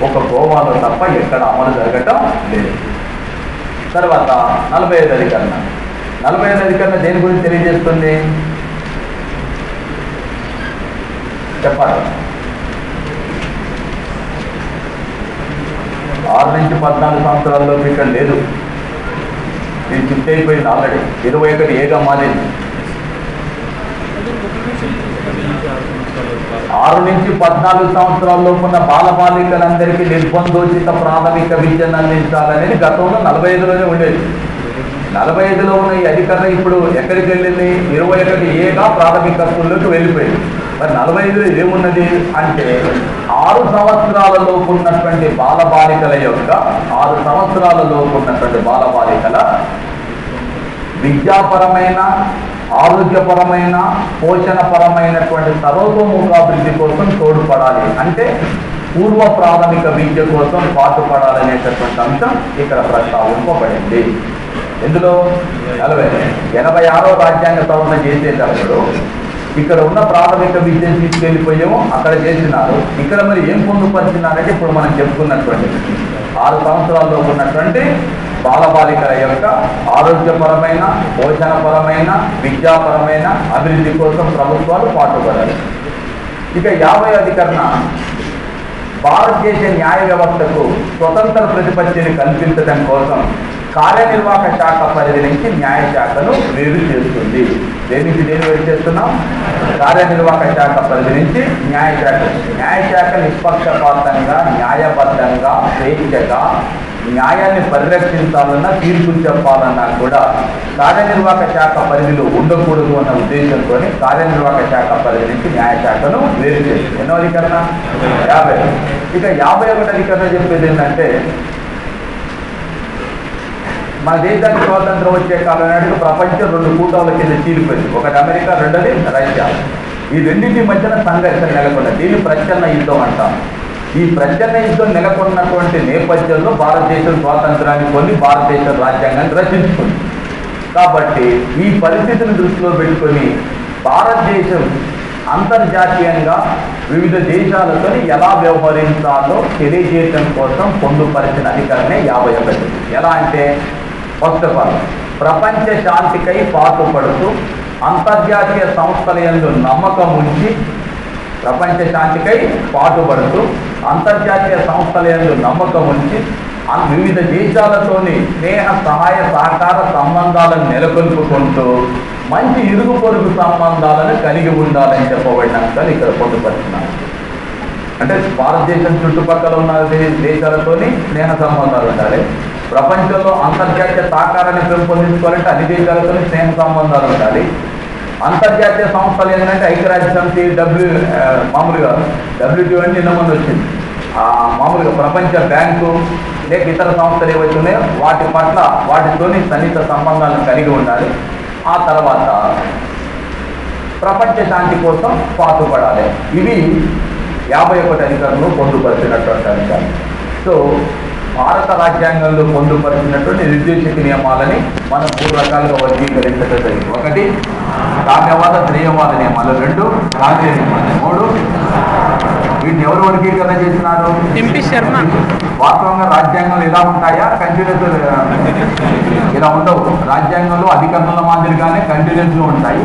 ఒక గోవాలో తప్ప ఎక్కడ అమలు జరగటం లేదు. తర్వాత 45వ అధికరణ. 45వ అధికరణ దేని గురించి తెలియజేస్తుంది చెప్పాలి? 6 నుంచి 14 సంవత్సరాల్లోపు ఇక్కడ లేదు, ఇది షిఫ్ట్ అయిపోయింది ఆల్రెడీ. 21A మారింది. 6 నుంచి 14 సంవత్సరాల్లోపు ఉన్న బాలబాలికలందరికీ నిర్బంధోచిత ప్రాథమిక విద్యను అందించాలనేది గతంలో 45లోనే ఉండేది. 45లో ఉన్న ఈ అధికరణ ఇప్పుడు ఎక్కడికి వెళ్ళింది? 21A ప్రాథమిక స్కూల్లోకి వెళ్ళిపోయింది. మరి 45లో ఏమున్నది అంటే 6 సంవత్సరాలలోపు ఉన్నటువంటి బాలబాలికల యొక్క 6 సంవత్సరాలలోపు ఉన్నటువంటి బాలబాలికల విద్యాపరమైన, ఆరోగ్యపరమైన, పోషణపరమైనటువంటి సర్వతోముఖాభివృద్ధి కోసం తోడ్పడాలి. అంటే పూర్వ ప్రాథమిక విద్య కోసం పాటుపడాలనేటటువంటి అంశం ఇక్కడ ప్రస్తావింపబడింది. ఇందులో 86వ రాజ్యాంగ సవరణ చేసేటప్పుడు ఇక్కడ ఉన్న ప్రాథమిక విద్యను తీసుకెళ్ళిపోయాము, అక్కడ చేసినారు. ఇక్కడ మరి ఏం పొందుపరిచినారంటే ఇప్పుడు మనం చెప్పుకున్నటువంటి 6 సంవత్సరాల్లో ఉన్నటువంటి బాలబాలికల యొక్క ఆరోగ్యపరమైన, పోషణపరమైన, విద్యాపరమైన అభివృద్ధి కోసం ప్రభుత్వాలు పాటుపడాలి. ఇక 50వ అధికరణ భారతదేశ న్యాయ వ్యవస్థకు స్వతంత్ర ప్రతిపత్తిని కల్పించడం కోసం కార్యనిర్వాహక శాఖ పరిధి నుంచి న్యాయశాఖను వేరు చేస్తుంది. దేని వేరు చేస్తున్నాం? కార్యనిర్వాహక శాఖ పరిధి నుంచి న్యాయశాఖ నిష్పక్షపాతంగా, న్యాయబద్ధంగా, స్వేచ్ఛగా న్యాయాన్ని పరిరక్షించాలన్నా, తీర్పులు చెప్పాలన్నా కూడా కార్యనిర్వాహక శాఖ పరిధిలో ఉండకూడదు అన్న ఉద్దేశంతో కార్యనిర్వాహక శాఖ పరిధి నుంచి న్యాయశాఖను వేరు చేస్తుంది. ఎన్నో అధికరణ? 50. ఇక 51వ అధికరణ చెప్పేది ఏంటంటే మన దేశానికి స్వాతంత్రం వచ్చే కాలం నాటికి ప్రపంచం 2 కూటాల కింద చీలిపోయింది. ఒకటి అమెరికా, రెండోది రష్యా. ఈ రెండింటి మధ్యన సంఘర్షణ నెలకొన్నది. దీన్ని ప్రచ్ఛన్న యుద్ధం అంటాం. ఈ ప్రచ్ఛన్న యుద్ధం నెలకొన్నటువంటి నేపథ్యంలో భారతదేశం స్వాతంత్రాన్ని పొంది భారతదేశ రాజ్యాంగాన్ని రచించుకుంది. కాబట్టి ఈ పరిస్థితిని దృష్టిలో పెట్టుకొని భారతదేశం అంతర్జాతీయంగా వివిధ దేశాలతో ఎలా వ్యవహరించాలో తెలియజేయడం కోసం పొందుపరిచిన అధికరణే 51. ఎలా అంటే ఫస్ట్ ఆఫ్ ఆల్ ప్రపంచ శాంతికై పాటుపడుతూ అంతర్జాతీయ సంస్థల యందు నమ్మకం ఉంచి, ప్రపంచ శాంతికై పాటుపడుతూ అంతర్జాతీయ సంస్థల యందు నమ్మకం ఉంచి వివిధ దేశాలతోని స్నేహ, సహాయ, సహకార సంబంధాలను నెలకొల్పుకుంటూ మంచి ఇరుగు పొరుగు సంబంధాలను కలిగి ఉండాలని చెప్పబడిన అంశాలు ఇక్కడ పొందుపరుచున్నారు. అంటే భారతదేశం చుట్టుపక్కల ఉన్న దేశాలతోని స్నేహ సంబంధాలు ఉండాలి. ప్రపంచంలో అంతర్జాతీయ సహకారాన్ని పెంపొందించుకోవాలంటే అన్ని దేశాలతో స్నేహ సంబంధాలు ఉండాలి. అంతర్జాతీయ సంస్థలు ఏంటంటే ఐక్యరాజ్య సమితి, మామూలుగా WTO అంటే నిన్న ముందు వచ్చింది. మామూలుగా ప్రపంచ బ్యాంకు లేక ఇతర సంస్థలు ఏవైతే ఉన్నాయో వాటి పట్ల వాటితోని సన్నిహిత సంబంధాలను కలిగి ఉండాలి. ఆ తర్వాత ప్రపంచ శాంతి కోసం పాటుపడాలి. ఇవి 51 అధికరణలో పొందుపరిచినటువంటి అంశాలు. సో భారత రాజ్యాంగంలో పొందుపరిచినటువంటి నిర్దేశక నియమాలని మనం 3 రకాలుగా వర్గీకరించడం జరిగింది. 1 కామ్యవాద, శ్రేయవాద నియమాలు, 2 రాజ్య నియమాలు, 3 వీటిని ఎవరు వర్గీకరణ చేసినారు? ఎంపీ శర్మ. వాస్తవంగా రాజ్యాంగంలో ఇలా ఉంటాయా? కంటిన్యూస్ ఇలా ఉండవు. రాజ్యాంగంలో అధికరణల మాదిరిగానే కంటిన్యూస్గా ఉంటాయి.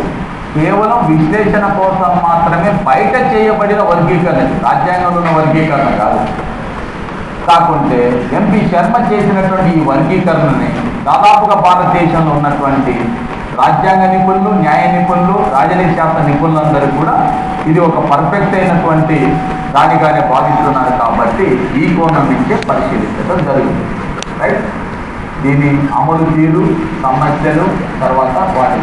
కేవలం విశ్లేషణ కోసం మాత్రమే బయట చేయబడిన వర్గీకరణ, రాజ్యాంగంలో ఉన్న వర్గీకరణ కాదు. కాకుంటే ఎంపీ శర్మ చేసినటువంటి ఈ వర్గీకరణని దాదాపుగా భారతదేశంలో ఉన్నటువంటి రాజ్యాంగ నిపుణులు, న్యాయ నిపుణులు, రాజనీతి శాస్త్ర నిపుణులందరూ కూడా ఇది ఒక పర్ఫెక్ట్ అయినటువంటి దానిగానే భావిస్తున్నారు. కాబట్టి ఈ కోణం నుంచే పరిశీలించడం జరుగుతుంది. రైట్. దీని అమలు తీరు, సమస్యలు, తర్వాత వాటి